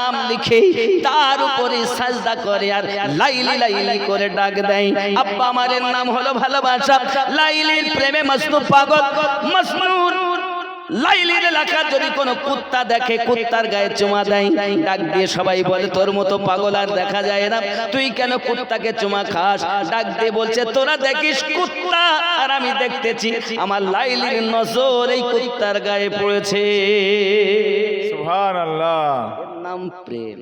নাম লিখে তার উপরে সাজদা করে আর লাইলি লাইলি করে ডাক দেয়। আব্বা আমারের নাম হলো ভালোবাসা। লাইলির প্রেমে মজনু পাগল। মজনুর লাইলির এলাকা যদি কোনো কুত্তা দেখে কুত্তার গায়ে চুমা দেয়, ডাক দিয়ে সবাই বলে তোর মতো পাগল আর দেখা যায় না, তুই কেন কুত্তাকে চুমা খাস? ডাক দিয়ে বলছে তোরা দেখিস কুত্তা আর আমি দেখতেছি আমার লাইলির নজর এই কুত্তার গায়ে পড়েছে। সুবহানাল্লাহ। এর নাম প্রেম।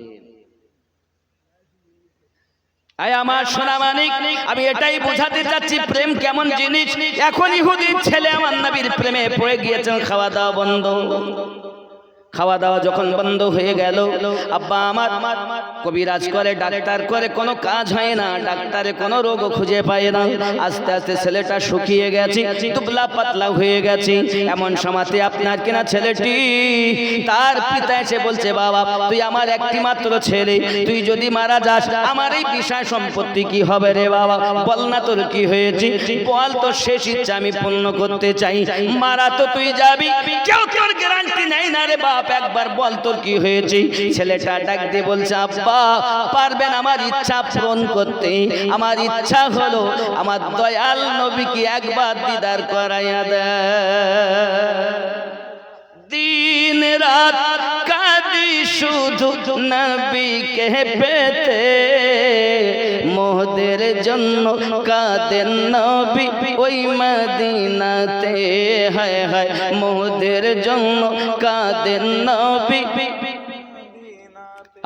আয় আমার সোনা মানিক, আমি এটাই বোঝাতে চাচ্ছি প্রেম কেমন জিনিস। এখন ইহুদির ছেলে আমার নবীর প্রেমে পড়ে গিয়েছেন, খাওয়া দাওয়া বন্ধ। খাওয়া দাওয়া যখন বন্ধ হয়ে গেল, আব্বা আমার কবিরাজ করে ডাক্তার করে কোনো কাজ হয় না, ডাক্তারে কোনো রোগও খুঁজে পায় না। আস্তে আস্তে ছেলেটা শুকিয়ে গেছে, দুবলা পাতলা হয়ে গেছে। এমন সময়তে আপনার কিনা ছেলেটি তার পিতা এসে বলছে বাবা তুই আমার একটি মাত্র ছেলে, তুই যদি মারা যাস আমার এই বিষয় সম্পত্তি কি হবে রে বাবা? বল না তোর কি হয়েছে, বল তোর শেষ ইচ্ছা আমি পূর্ণ করতে চাই। মারা তো তুই যাবি, কেউ তোর গ্যারান্টি নেই না রে বাপ, একবার বল তোর কি হয়েছে। ছেলেটা ডাক দিয়ে বলছে আব্বা পারবেন আমার ইচ্ছা পূরণ করতে? আমার ইচ্ছা হলো আমার দয়াল নবীকে একবার দিদার করাইয়া দেয়। দিন রাত কাঁদি শুধু নবীকে পেতে, মোদের জন্য কাঁদেন নবী ওই মদিনাতে। হায় হায় মোদের জন্য কাঁদেন নবী,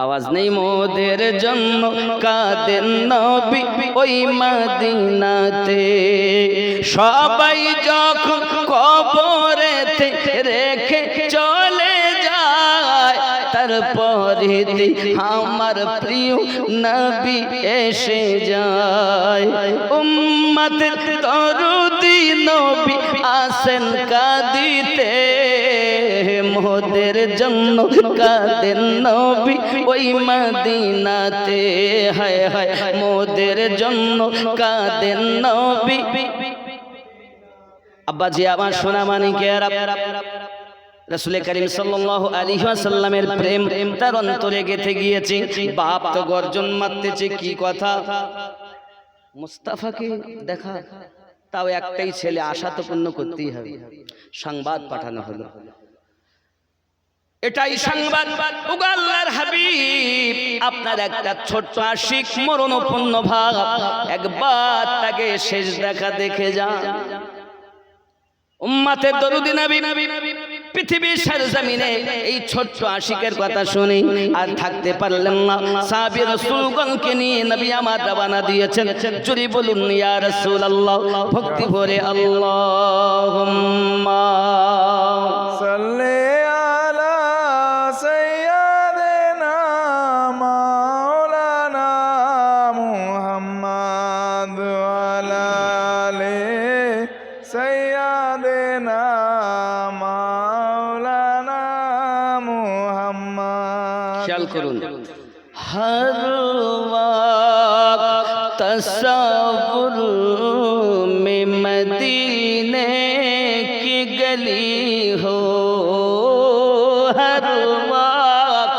আওয়াজ নেই, মোদের জন্য কাঁদেন নবী ওই মদিনাতে। সবাই যখন কবরেতে রেখে চলে যায়, তারপরে আমার প্রিয় নবী এসে যায়। উম্মতের দরদি নবী আসেন কাঁদিতে, মোদের জন্য কাঁদেন নবী ওই মদিনাতে। হায় হায় মোদের জন্য কাঁদেন নবী। আব্বাজি আমার সোনা মানিকেরা, রাসূল করিম সাল্লাল্লাহু আলাইহি ওয়াসাল্লামের প্রেম তার অন্তরে গেঁথে গিয়েছে। বাপ তো গর্জন মারতেছে, কি কথা, মুস্তাফাকে দেখা, তাও একটাই ছেলে, আশা তো পূর্ণ করতেই হবে। সংবাদ পাঠানো হলো, এটাই সংবাদ ওগো আল্লাহর হাবিব আপনার একটা ছোট্ট আশিক মরণপূর্ণ ভাব, একবার তাকে শেষ দেখা দেখে যান। উম্মতের দরুদি নবী পৃথিবীর সরজমিনে এই ছোট্ট আশিকের কথা শুনে আর থাকতে পারলেন না। সাহাবী রাসূলগণকে নিয়ে নবী আমার রওনা দিয়েছেন। জোরে বলুন ইয়া রাসূলুল্লাহ, ভক্তি ভরে আল্লাহুম্মা সাল্লি আলা সাইয়্যিদিনা মাওলানা মুহাম্মদ ওয়া আলা আলি সাইয়্যিদিনা মাওলানা মুহাম্মদ। খেয়াল করুন, হর ওয়াক্ত তসব্বুর মে মদিনে की गली हो, हर वक्त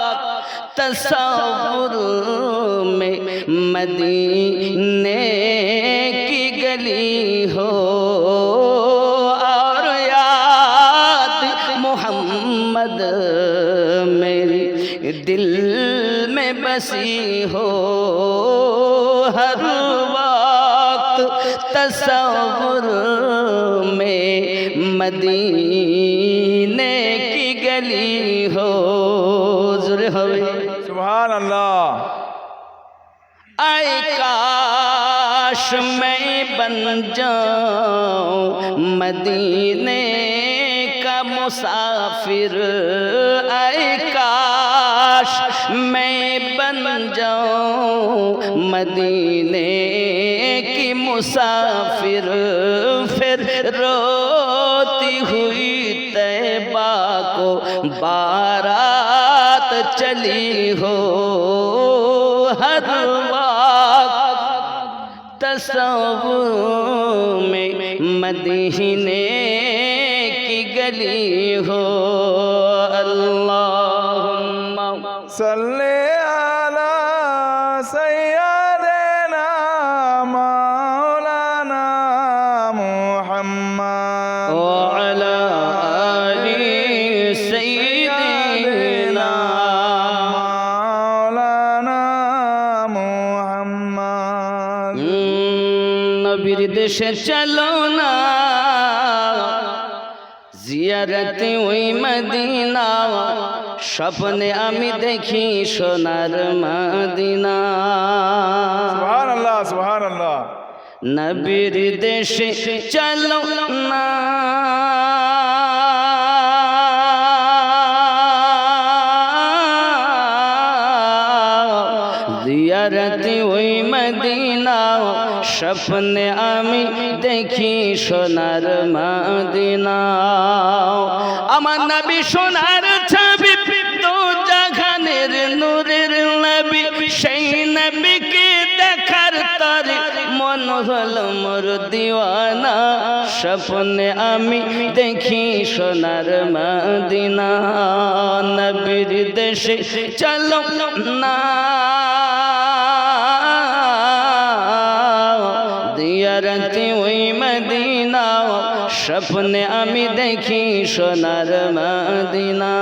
तसव्वुर में मदीने की गली हो, और याद मोहम्मद मेरी दिल में बसी हो, हर वक्त तसव्वुर में मदीने की गली हो। ज़ोरे होवे सुभानअल्लाह। आए काश मैं बन जाऊं मदीने का मुसाफिर, आए काश मैं बन जाऊं मदीने की मुसाफिर, फिर रोती हुई तैबा को बारात चली हो, हर वक्त तसव्वुर में मदीने की गली हो। अल्लाहुम्मा صلي على سيدنا مولانا محمد وعلى آل سيدنا مولانا محمد নবীর দেশে চলো না জিয়ারতে ওই মদিনা স্বপ্নে আমি দেখি সোনার মদিনা সুবহান আল্লাহ সুবহান আল্লাহ নবীর দেশে চলো না জিয়ারতে ওই মদিনা স্বপ্নে আমি দেখি সোনার মদিনা আমার নবী সোনার ছবি দু জাহানের নূরের নবী সেই নবীকে দেখার তরে মন হলো মোর দিওয়ানা স্বপ্নে আমি দেখি সোনার মদিনা নবীর দেশে চলো না দিয়ারতে ওই মদিনা স্বপ্নে আমি দেখি সোনার মদিনা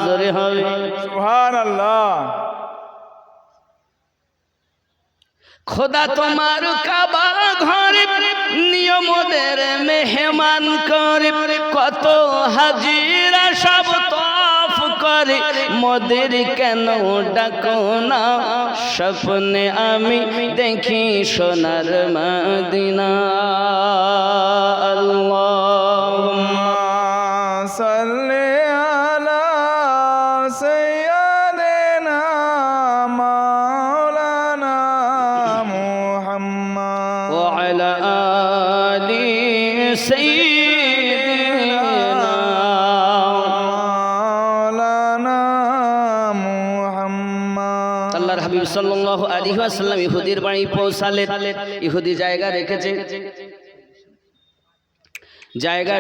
জোরে হবে সুবহান আল্লাহ খোদা তোমার কাবা ঘরে নিয়মদের মেহমান করে কত হাজিরা সব তফ করে মোদের কেন ডাকো না স্বপ্নে আমি দেখি সোনার মদিনা আল্লাহুম্মা صلي على سيدنا مولانا محمد وعلى آل سيدنا مولانا محمد আল্লাহর হাবিব সাল্লাল্লাহু আলাইহি ওয়াসাল্লাম ইহুদির বাড়ি পৌঁছালেন ইহুদি জায়গা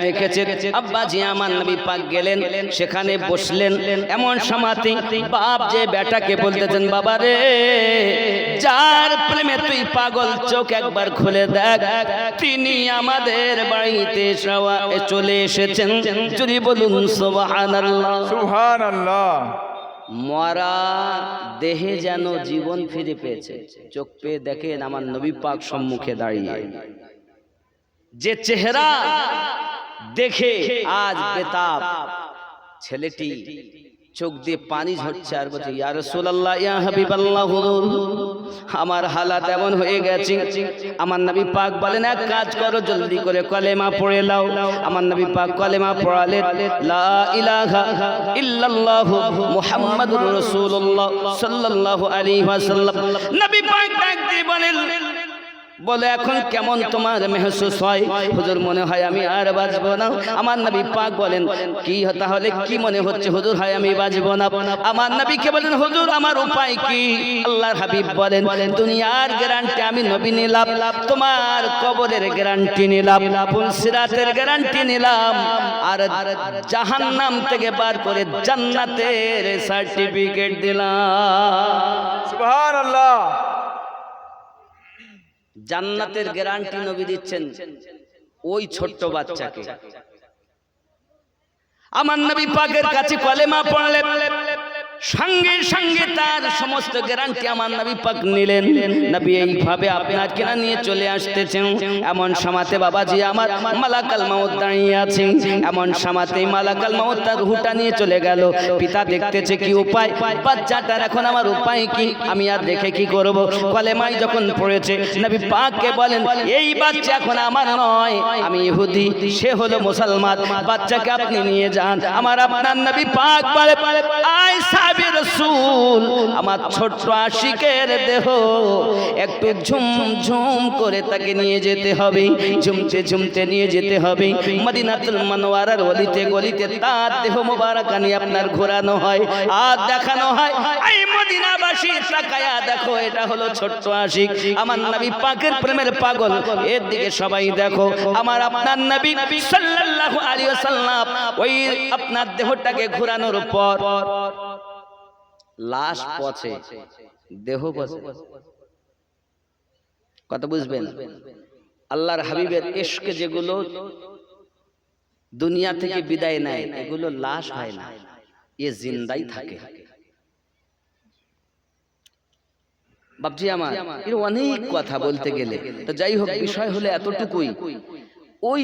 রেখেছে আব্বাজি আমার নবী পাক গেলেন সেখানে বসলেন এমন সময়তে বাপ যে বেটাকে বলতেছেন বাবা রে যার প্রেমে তুই পাগল চোখ একবার খুলে দেখ তিনি আমাদের বাড়িতে চলে এসেছেন যদি বলুন সুবহানাল্লাহ সুবহানাল্লাহ মরা দেহে যেন জীবন ফিরে পেয়েছে চোখ পেয়ে দেখেন আমার নবী পাক সম্মুখে দাঁড়িয়ে যে চেহারা দেখে আজ বেতাব ছেলেটি চোখ দিয়ে পানি ঝরছে আর বলছে ইয়া রাসূলুল্লাহ ইয়া হাবিবাল্লাহ হুজুর আমার হালাত এমন হয়ে গেছে আমার নবী পাক বলেন এক কাজ করো জলদি করে কলেমা পড়ে নাও আমার নবী পাক কলেমা পড়ালেন লা ইলাহা ইল্লাল্লাহু মুহাম্মাদুর রাসূলুল্লাহ সাল্লাল্লাহু আলাইহি ওয়াসাল্লাম নবী পাক ডাক দিয়ে বলে এখন কেমন তোমার মেহসুস হয় হুজুর মনে হয় আমি আর বাঁচবো না আমার নবী পাক বলেন কি তাহলে কি মনে হচ্ছে হুজুর হয় আমি বাঁচবো না আমার নবীকে বলেন হুজুর আমার উপায় কি আল্লাহর হাবিব বলেন দুনিয়ার গ্যারান্টি আমি নবী নিলাম তোমার কবরের গ্যারান্টি নিলাম পুলসিরাতের গ্যারান্টি নিলাম আর জাহান্নাম থেকে বার করে জান্নাতের সার্টিফিকেট দিলাম সুবহানাল্লাহ জান্নাতের গ্যারান্টি নবী দিচ্ছেন ওই ছোট্ট বাচ্চাকে আমার নবী পাকের কাছে কলেমা পড়লেন সঙ্গে সঙ্গে তার সমস্ত গ্যারান্টি আমার নবী পাক নিলেন নবী এইভাবে আপনার কেনা নিয়ে চলে আসতেছেন এমন সময়তে বাবাজি আমার মালাকাল মাউত দাঁড়িয়ে আছে এমন সময়তে মালাকাল মাউত তার রূহটা নিয়ে চলে গেল পিতা দেখতেছে কি উপায় বাচ্চাটার এখন আমার উপায় কি আমি আর দেখে কি করব কলেমাই যখন পড়েছে নবী পাককে বলেন এই বাচ্চা এখন আমার নয় আমি ইহুদি সে হলো মুসলমান বাচ্চাকে আপনি নিয়ে যান আমার আপনার নবী পাক বলে আয় সাহাবী রাসূল আমার ছোট্ট আশিকের দেহ একটু ঝুম ঝুম করে তাকে নিয়ে যেতে হবে ঝুমতে ঝুমতে নিয়ে যেতে হবে মদিনাতুল মুনাওয়ারার অলিতে গলিতে তার দেহ মোবারক নিয়ে আপনার ঘোরানো হয় আর দেখানো হয় এই মদিনাবাসী তাকায়া দেখো এটা হলো ছোট্ট আশিক আমার নবী পাকের প্রেমের পাগল এর দিকে সবাই দেখো আমার আপনার নবী সাল্লাল্লাহু আলাইহি ওয়াসাল্লাম ওই আপনার দেহটাকে ঘোরানোর পর লাশ পচে, দেহ পচে। কথা বুঝবেন? আল্লাহর হাবিবের ইশকে যেগুলো দুনিয়া থেকে বিদায় নেয়, এগুলো লাশ হয় না, এ জিন্দাই থাকে। বাপজি আমার, এর অনেক কথা বলতে গেলে, তো যাই হোক, বিষয় হলো এতটুকুই, ওই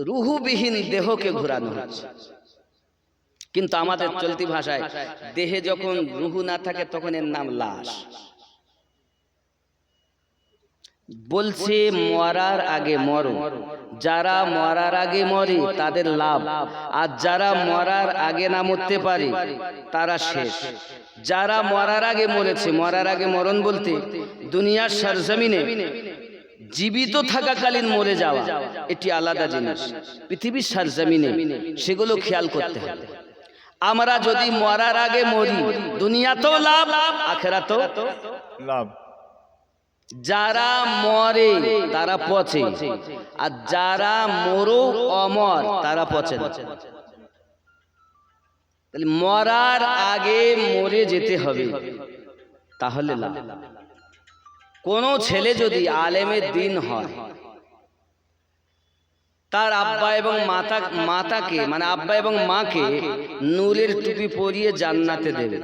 রুহুবিহীন দেহকে ঘোরানো হচ্ছে। কিন্তু আমাদের চলতি ভাষায় দেহে যখন রুহু না থাকে তখন এর নাম লাশ। বলছে মরার আগে মরো, যারা মরার আগে মরে তাদের লাভ, আর যারা মরার আগে না মরতে পারে তারা শেষ। যারা মরার আগে মরেছে, মরার আগে মরণ বলতে দুনিয়ার সরজমিনে জীবিত থাকাকালীন মরে যাওয়া, এটি আলাদা জিনিস। পৃথিবীর সরজমিনে সেগুলো খেয়াল করতে হবে। আমরা যদি মরার আগে মরি, দুনিয়াতেও লাভ, আখিরাতেও লাভ। যারা মরে তারা পচে, আর যারা মরো অমর তারা পচে না। তাহলে মরার আগে মরে যেতে হবে, তাহলে লাভ। কোন ছেলে যদি আলেমের দিন হয়, তার আব্বা এবং মাতাকে মানে আব্বা এবং মাকে নূরের টুপি পরিয়ে জান্নাতে দেবে।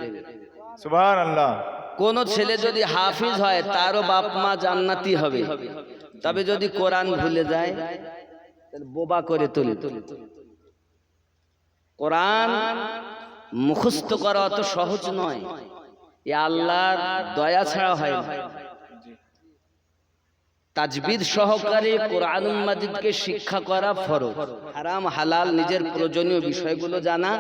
সুবহানাল্লাহ। কোন ছেলে যদি হাফিজ হয়, তারও বাপ মা জান্নাতি হবে। তবে যদি কোরআন ভুলে যায়, তাহলে বোবা করে তুলে। কোরআন মুখস্থ করা অত সহজ নয়, এ আল্লাহর দয়া ছাড়া হয় না। তাজবিদ সহকারে কোরআনুল মাজিদকে শিক্ষা করা ফরজ। হারাম হালাল নিজের প্রয়োজনীয় বিষয়গুলো জানা,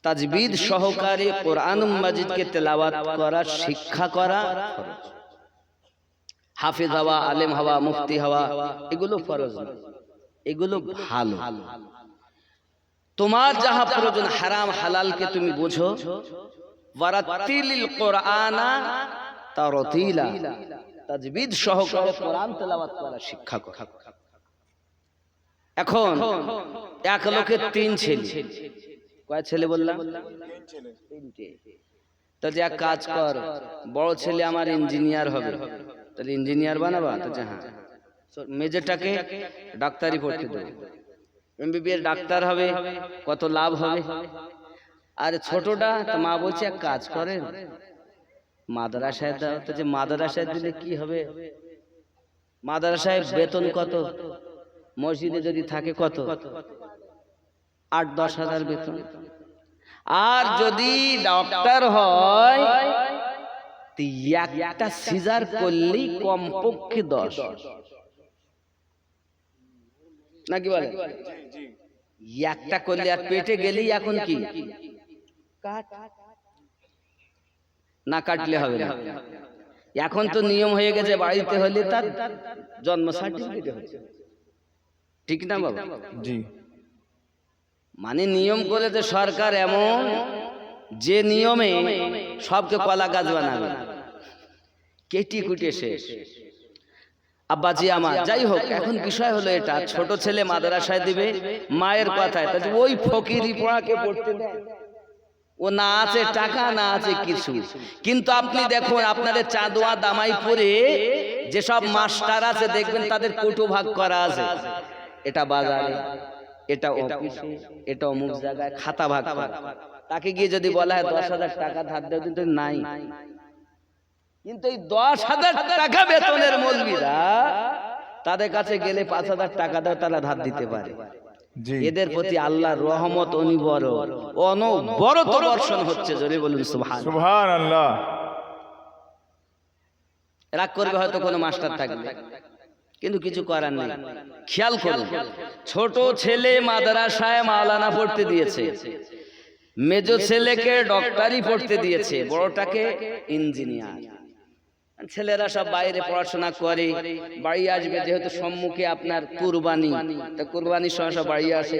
তাজবিদ সহকারে কোরআনুল মাজিদকে তেলাওয়াত করা, শিক্ষা করা ফরজ। হাফেজ হওয়া, আলেম হওয়া, মুফতি হওয়া, এগুলো ফরজ না, এগুলো ভালো। তোমার যাহা প্রয়োজন, হারাম হালালকে তুমি বুঝো। ওয়ারাতিলিল কোরআনা তারতিলা, তাজবিদ সহকারে কোরআন তেলাওয়াত করা শিক্ষা করা। এখন এক লোকের তিন ছেলে, কয় ছেলে বললাম? তিনটে। তাহলে এক কাজ কর, বড় ছেলে আমার ইঞ্জিনিয়ার হবে, তাহলে ইঞ্জিনিয়ার বানাবা? তো হ্যাঁ। মেজরটাকে ডাক্তারি পড়তে দেবে, এমবিবিএস ডাক্তার হবে, কত লাভ হবে। আর ছোটটা তো মা বলছে এক কাজ করেন, মাদ্রাসায় দাও। তো যে মাদ্রাসায় দিলে কি হবে? মাদ্রাসায় বেতন কত? মসজিদে যদি থাকে কত? 8-10 হাজার বেতন। আর যদি ডক্টর হয়, একটা সিজার করলেই কমপক্ষে 10, নাকি বলে? একটা করলে আর পেটে গেলেই এখন কি না কাটলে হবে না। এখন তো নিয়ম হয়ে গেছে, বাড়িতে হলে তার জন্ম সার্টিফিকেট হচ্ছে, ঠিক না বাবা? জি। মানে নিয়ম করেছে সরকার এমন, যে নিয়মে সবকে কলা গাছ বানাবে, কেটি কুটে শেষ। আব্বাজি আমার, যাই হোক, এখন বিষয় হলো এটা, ছোট ছেলে মাদ্রাসায় দিবে মায়ের কথায়, তাহলে ওই ফকিরি পড়াকে পড়তে দেয়। ও না আছে টাকা, না আছে কিছু। কিন্তু আপনি দেখুন, আপনাদের চাঁদোয়া দামাইপুরে যেসব মাস্টার আছে দেখবেন তাদের কোটো ভাগ করা আছে, এটা বাজারে, এটা অফিসে, এটা অমুক জায়গায়, খাতা ভাগ করা। তাকে গিয়ে যদি বলা হয় 10,000 টাকা ধার দেও, কিন্তু নাই। কিন্তু এই 10,000 টাকা বেতনের মৌলবীরা, তাদের কাছে গেলে 5,000 টাকা দাও, তারা ধার দিতে পারে। এদের প্রতি আল্লাহর রহমত অনবরত বর্ষণ হচ্ছে, জোরে বলুন সুবহানাল্লাহ। রাগ করবে হয়তো কোনো মাস্টার থাকবে, কিন্তু কিছু করার নেই। খেয়াল করুন, ছোট ছেলে মাদ্রাসায় মাওলানা পড়তে দিয়েছে, মেজো ছেলেকে ডক্টরি পড়তে দিয়েছে, বড়টাকে ইঞ্জিনিয়ার। ছেলেরা সব বাইরে পড়াশোনা করে, বাড়ি আসবে, যেহেতু সম্মুখে আপনার কুরবানি, তা কুরবানির সময় সব বাড়ি আসে,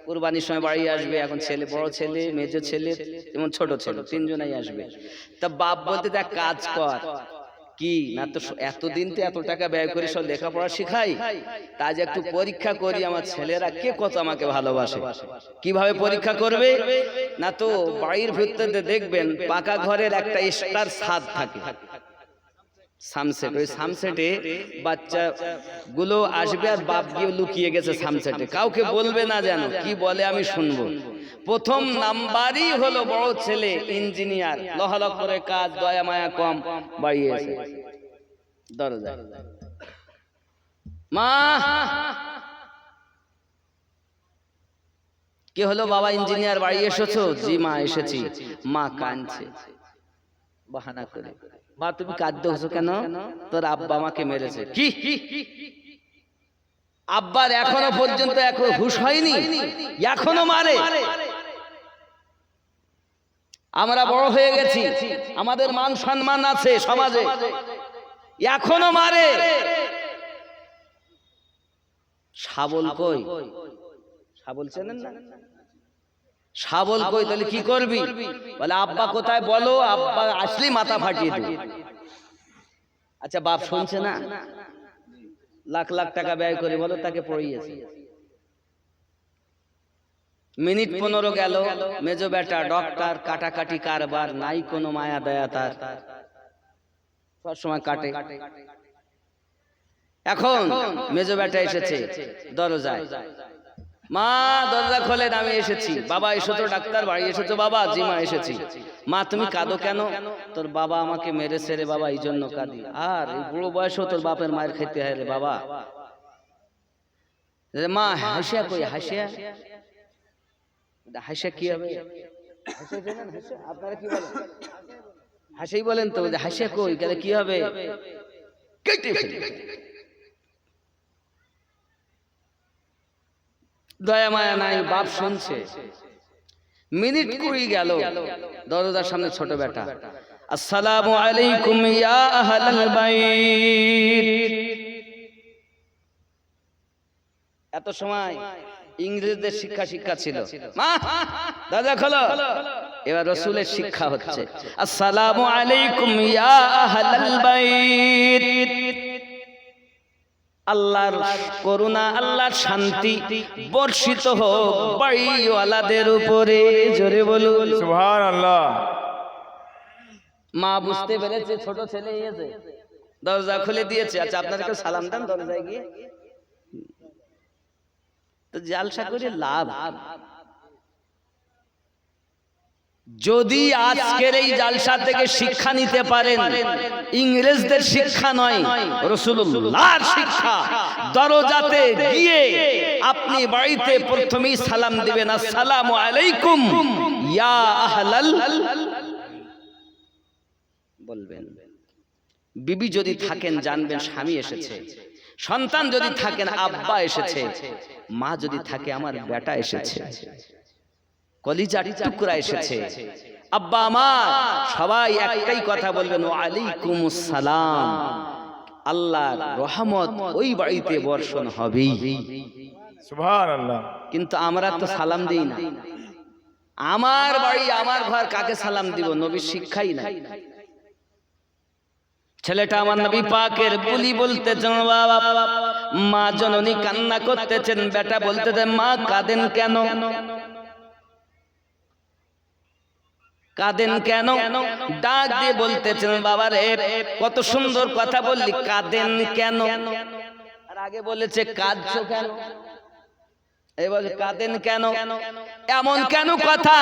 কুরবানির সময় বাড়ি আসবে। এখন ছেলে, বড় ছেলে, মেজো ছেলে এবং ছোট ছেলে, তিনজনাই আসবে। তা বাপ বলতে, দেখ কাজ কর, কি না তো এতদিন তো এত টাকা ব্যয় করে সব লেখাপড়া শিখাই, তা আজ একটু পরীক্ষা করি আমার ছেলেরা কে কত আমাকে ভালোবাসে। কিভাবে পরীক্ষা করবে না, তো বাড়ির ভিতরে দেখবেন পাকা ঘরের একটা স্টার ছাদ থাকে, সামসেট, ওই সামসেটে বাচ্চা গুলো আসবে আর বাপ গিয়ে লুকিয়ে গেছে সামসেটে, কাউকে বলবে না, যেন কি বলে আমি শুনবো। প্রথম নাম্বারই হলো বড় ছেলে ইঞ্জিনিয়ার, লহলক করে কাজ, দয়া মায়া কম, বাড়িয়েছে দরজা, মা কি হলো বাবা, ইঞ্জিনিয়ার বাড়ি এসেছো? জি মা এসেছি। মা কাঁদছে বাহানা করে, মা তুমি কাঁদছো কেন? তোর আব্বা আমাকে মেরেছে। কি আব্বার এখনো পর্যন্ত হুঁশ হয়নি, এখনো মারে? আমরা বড় হয়ে গেছি, আমাদের মান সম্মান আছে সমাজে, এখনো মারে। শাবল কই? শাবল চেনেন না? শাবল কই? তাহলে কি করবি? বলে আব্বা কোথায় বলো, আব্বা আসলে মাথা ফাটিয়ে দিই। আচ্ছা বাপ শুনছে না? লাখ লাখ টাকা ব্যয় করে বলো তাকে পড়িয়েছে। মিনিট 15 গেল, মেজো বেটা ডক্টর, কাটাকাটি কারবার নাই, কোনো মায়া দয়া তার, সব সময় কাটে। এখন মেজো বেটা এসেছে দরজায়, মা দরজা খোলেন, আমি এসেছি। বাবা এসেছো ডাক্তার? বাড়ি এসেছো বাবা? জি মা এসেছি। মা তুমি কাঁদো কেন? তোর বাবা আমাকে মেরেছে রে বাবা, এই জন্য কাঁদি। আর এই বুড়ো বয়সেও তোর বাপের মায়ের খেতে হয় রে বাবা। মা হাসিয়া কই? হাসিয়া? হাসিয়া কি হবে? আপনারা কি বলেন? হাসিই বলেন তো, হাসিয়া কই গেলে কি হবে? কেটে ফেলি। দয়া মায়া নাই, বাপ শুনছে। মিনিট 20 গেল, দরজার সামনে ছোট বেটা, আসসালামু আলাইকুম ইয়া আহলাল বাইত। এত সময় ইংরেজদের শিক্ষা ছিল, মা দরজা খোলো। এবার রাসূলের শিক্ষা হচ্ছে, আসসালামু আলাইকুম ইয়া আহলাল বাইত। আল্লাহর করুণা, আল্লাহর শান্তি বর্ষিত হোক বাড়িওয়ালাদের উপরে। জোরে বলুন সুবহানাল্লাহ। মা বুঝতে পেরেছে ছোট ছেলে এসে, দরজা খুলে দিয়েছে। আচ্ছা আপনারা কেউ সালাম দেন দরজায় গিয়ে? তো জালসা করে লাভ? যদি আজকের এই জালসা থেকে শিক্ষা নিতে পারেন, ইংরেজদের শিক্ষা নয়, রাসূলুল্লাহর শিক্ষা। দরজাতে গিয়ে আপনি বাড়িতে প্রথমেই সালাম দিবেন, আসসালামু আলাইকুম ইয়া আহলাল বলবেন। বিবি যদি থাকেন জানবেন স্বামী এসেছে, সন্তান যদি থাকেন আব্বা এসেছে, মা যদি থাকে আমার বেটা এসেছে, কলিজার টুকরা এসেছে, আব্বা আমার, সবাই একটাই কথা বলবেন, ওয়া আলাইকুমুস সালাম। আল্লাহর রহমত ওই বাড়িতে বর্ষণ হবেই। সুবহানাল্লাহ। কিন্তু আমরা তো সালাম দিই না। আমার বাড়ি আমার ঘর, কাকে সালাম দিব? নবীর শিক্ষাই নাই। ছেলেটা আমার নবী পাকের বুলি বলতেছেন, বাবা মা জননী কান্না করতেছেন, বেটা বলতেছেন মা কাঁদেন কেন? কাঁদেন কেন? ডাক দিয়ে বলতেছেন, বাবা রে কত সুন্দর কথা বললি, কাঁদেন কেন? আর আগে বলেছে কাঁদছো কেন, এবার কাঁদেন কেন? এমন কেন কথা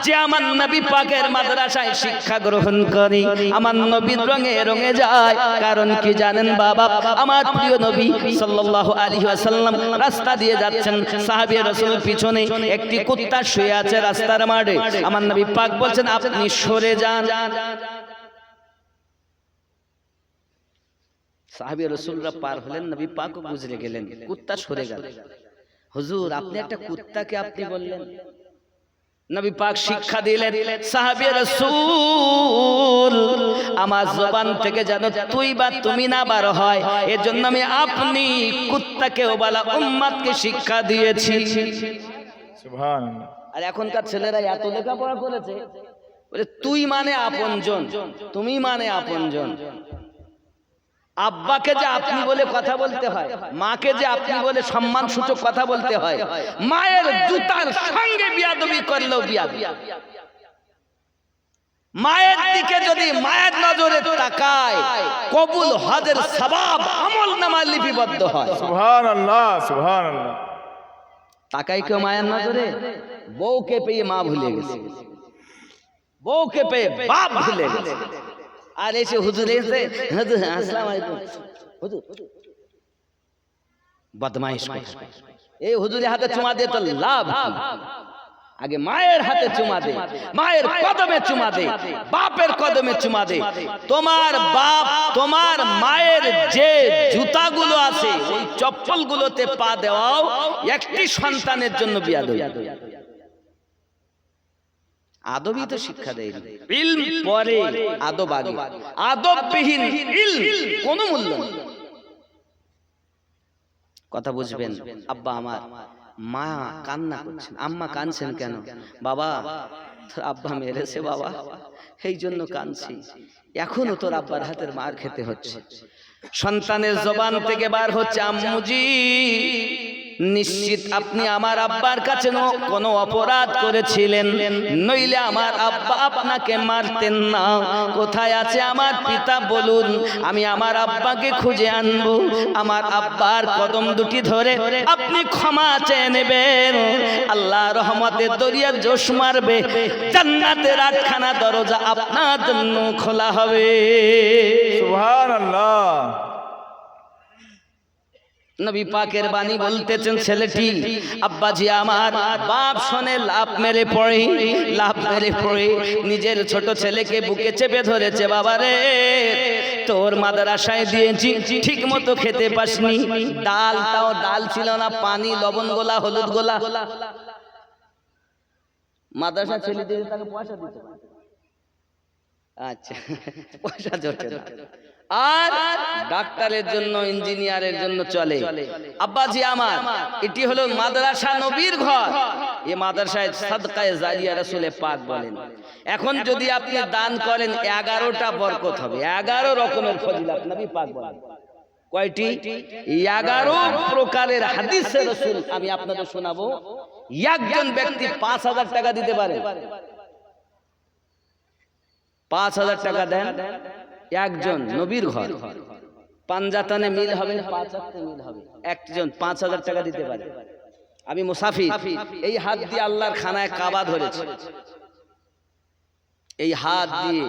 যে আমার নবী পাকের মাদ্রাসায় শিক্ষা গ্রহণ করি, আমার নবীর রঙে রঙে যায়। কারণ কি জানেন বাবা? আমার প্রিয় নবী সাল্লাল্লাহু আলাইহি ওয়াসাল্লাম রাস্তা দিয়ে যাচ্ছেন, সাহাবী রাসূল পিছনে, একটি কুত্তা শুয়ে আছে রাস্তার মাঝে। আমার নবী পাক বলছেন আপনি সরে যান। সাহাবী রাসূলরা পার হলেন, নবী পাকও গুজরে গেলেন, কুত্তা সরে গেল। হুজুর আপনি একটা কুত্তাকে আপনি বললেন? নবী পাক শিক্ষা দিলেন, সাহাবী রাসূল আমার জবান থেকে যেন তুই বা তুমি না বার হয়, এজন্য আমি আপনি কুত্তাকেও বলা উম্মতকে শিক্ষা দিয়েছি। সুবহানাল্লাহ। আর এখনকার ছেলেরা এত লেখাপড়া করেছে, বলে তুই মানে আপনজন, তুমি মানে আপনজন। আব্বাকে যে আপনি বলে কথা বলতে হয়, মাকে যে আপনি বলে সম্মান সূচক কথা বলতে হয়, মায়ের জুতার সঙ্গে বিয়াদবি করলেও বিয়াদবি। মায়ের দিকে যদি মায়ের নজরে তাকায়, কবুল হজের সওয়াব আমলনামায় লিপিবদ্ধ হয়। সুবহানাল্লাহ, সুবহানাল্লাহ। তাকাই কেউ মায়ের নজরে? বউকে পেয়ে মা ভুলে গেছে, বউকে পেয়ে বাপ ভুলে গেছে। আর এসে হুজুর এসে, হুজুর আসসালামু আলাইকুম, হুজুর বদমাইশ কথা। এই হুজুরের হাতে চুমা দিয়ে তো লাভ কি? আগে মায়ের হাতে চুমা দে, মায়ের কদমে চুমা দে, বাপের কদমে চুমা দে। তোমার বাপ তোমার মায়ের যে জুতাগুলো আছে, ওই চপ্পলগুলোতে পা দেওয়াও একটি সন্তানের জন্য বিয়াদবি। আদবই তো শিক্ষা দেয়, ইলম পরে আদব আগে। আদববিহীন ইলম কোনো মূল্য নেই। কথা বুঝবেন? আব্বা আমার, মা কান্না করছেন, আম্মা কাঁদছেন কেন? বাবা তোর আব্বা মেরেছে বাবা, এই জন্য কাঁদছি। এখনো তোর আব্বার হাতের মার খেতে হচ্ছে। সন্তানের জবান থেকে বার হচ্ছে, আম্মুজি নিশ্চিত আপনি আমার আব্বার কাছে কোনো অপরাধ করেছিলেন, নইলে আমার আব্বা আপনাকে মারতেন না। কোথায় আছে আমার পিতা বলুন, আমি আমার আব্বাকে খুঁজে আনবো। আমার আব্বার কদম দুটি ধরে আপনি ক্ষমা চেয়ে নেবেন, আল্লাহ রহমতের দরিয়া জোশ মারবে, জান্নাতের আটখানা দরজা আপনার জন্য খোলা হবে। সুবহানাল্লাহ। নবী পাকের বাণী বলতেছেন, ছেলেটি আব্বাজি আমার, বাপ শোনে লাভ মেরে পড়ে, লাভ মেরে পড়ে নিজের ছোট ছেলেকে বুকে চেপে ধরেছে। বাবারে তোর মাদ্রাসায় দিয়েছি, ঠিক মতো খেতে পাসনি, ডাল তাও ডাল ছিল না, পানি লবণ গোলা হলুদ গোলা। মাদ্রাসা ছেলে দিয়ে তাকে পয়সা দিতে, আচ্ছা পয়সা জোটে না। আর ডাক্তারের জন্য ইঞ্জিনিয়ারের জন্য চলে। আব্বাজি আমার, এটি হলো মাদ্রাসা নবীর ঘর। এই মাদ্রাসায় সাদকায়ে জারিয়া রাসূলে পাক বলেন, এখন যদি আপনি দান করেন 11টা বরকত হবে, 11 রকমের ফজিলত নবী পাক বলেন। কয়টি? 11 প্রকারের হাদিসে রাসূল আমি আপনাদের শোনাবো। একজন ব্যক্তি 5000 টাকা দিতে পারে, 5000 টাকা দেন, একজন নবীর ঘর, পাঞ্জাতানে মিল হবে, 5 ওয়াক্তে মিল হবে, একজন 5000 টাকা দিতে পারে। আমি মুসাফির, এই হাত দিয়ে আল্লাহর খানায় কাবা ধরেছি, এই হাত দিয়ে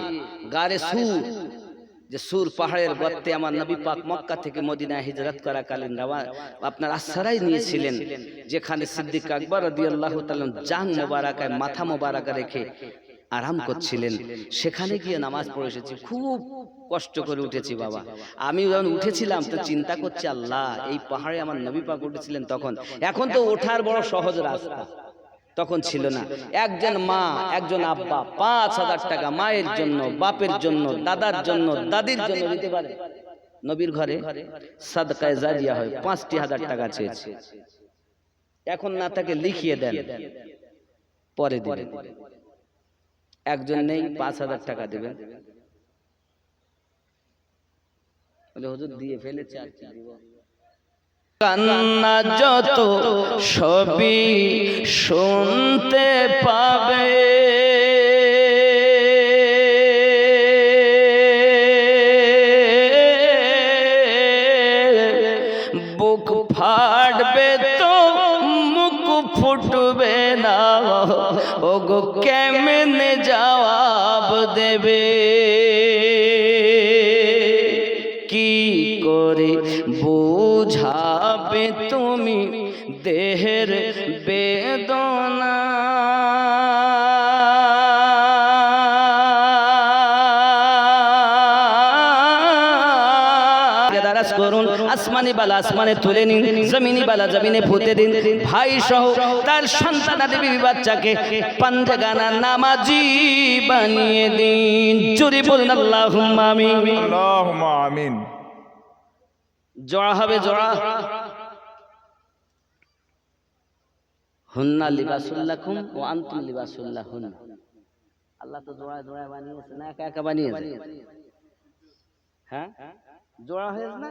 গারে সুর, যে সুর পাহাড়ের গর্তে আমার নবী পাক মক্কা থেকে মদিনায় হিজরত করা কালীন আপনার আশ্রয় নিয়েছিলেন, যেখানে সিদ্দিক আকবর রাদিয়াল্লাহু তাআলা জান মোবারকায় মাথা মোবারকা রেখে আরাম করছিলেন, সেখানে গিয়ে নামাজ পড়ে এসেছি। খুব কষ্ট করে উঠেছি বাবা। আমি যখন উঠেছিলাম তো চিন্তা করছি, আল্লাহ এই পাহাড়ে আমার নবী পাক উঠেছিলেন তখন, এখন তো ওঠার বড় সহজ রাস্তা, তখন ছিল না। একজন মা একজন আব্বা 5000 টাকা মায়ের জন্য, বাপের জন্য, দাদার জন্য, দাদির জন্য দিতে পারে। নবীর ঘরে সাদকায়ে জারিয়া হয়, 5000 টাকা চেয়েছে। এখন না তাকে লিখিয়ে দেন, পরে দিবেন। একজন নেই, 5000 টাকা দেবেন, বলে হুজুর দিয়ে ফেলেছে আর কি দিব। কান্না যত সবই শুনতে পাবে, বুক ফাটবে তো মুখ ফুটবে না, ওগো কেমনে জবাব দেবে, কি করে বুঝাবে তুমি দেহের বেদনা, করুন আসমানি বালা আসমানে তুলে নিন, জমিনি বালা জমিনে পুঁতে দিন। ভাই সহ তার সন্তানাদি বিবি বাচ্চাকে পাঞ্জাগানা নামাজি বানিয়ে দিন। জোরে বলুন আল্লাহুম্মা আমিন। আল্লাহুম্মা আমিন। জোড়া হবে, জোড়া। হুন্না লিবাসুল লাকুম ওয়া আনতুম লিবাসুল লাহুন। আল্লাহ তো জোড়া জোড়া বানিয়েছে না, একা একা বানিয়েছে? হ্যাঁ, জোড়া হয়েছে না,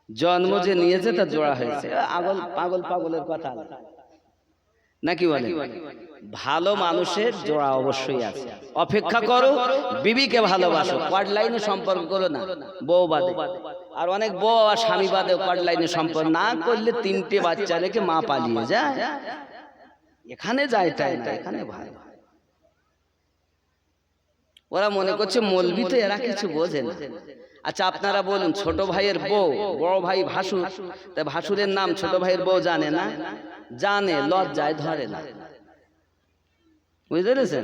জন্ম যে নিয়েছে তা জোড়া হয়েছে। আগল পাগল পাগলের কথা নাকি বলে? ভালো মানুষের জোড়া অবশ্যই আছে। অপেক্ষা করো, বিবিকে ভালোবাসো, কোয়ার্ড লাইনে সম্পর্ক করো না, বউ বাদে। আর অনেক বউ আর স্বামী বাদে কোয়ার্ড লাইনে সম্পর্ক না করলে 3টে বাচ্চা রেখে মা পালিয়ে যায়। এখানে যায় তাই না, এখানে ভালো। ওরা মনে করছে মৌলবি তো, এরা কিছু বোঝে না। আচ্ছা আপনারা বলুন, ছোট ভাইয়ের বউ বড় ভাই ভাসুর, তা ভাসুরের নাম ছোট ভাইয়ের বউ জানে না? জানে, লজ্জায় ধরে না। বুঝতে পেরেছেন?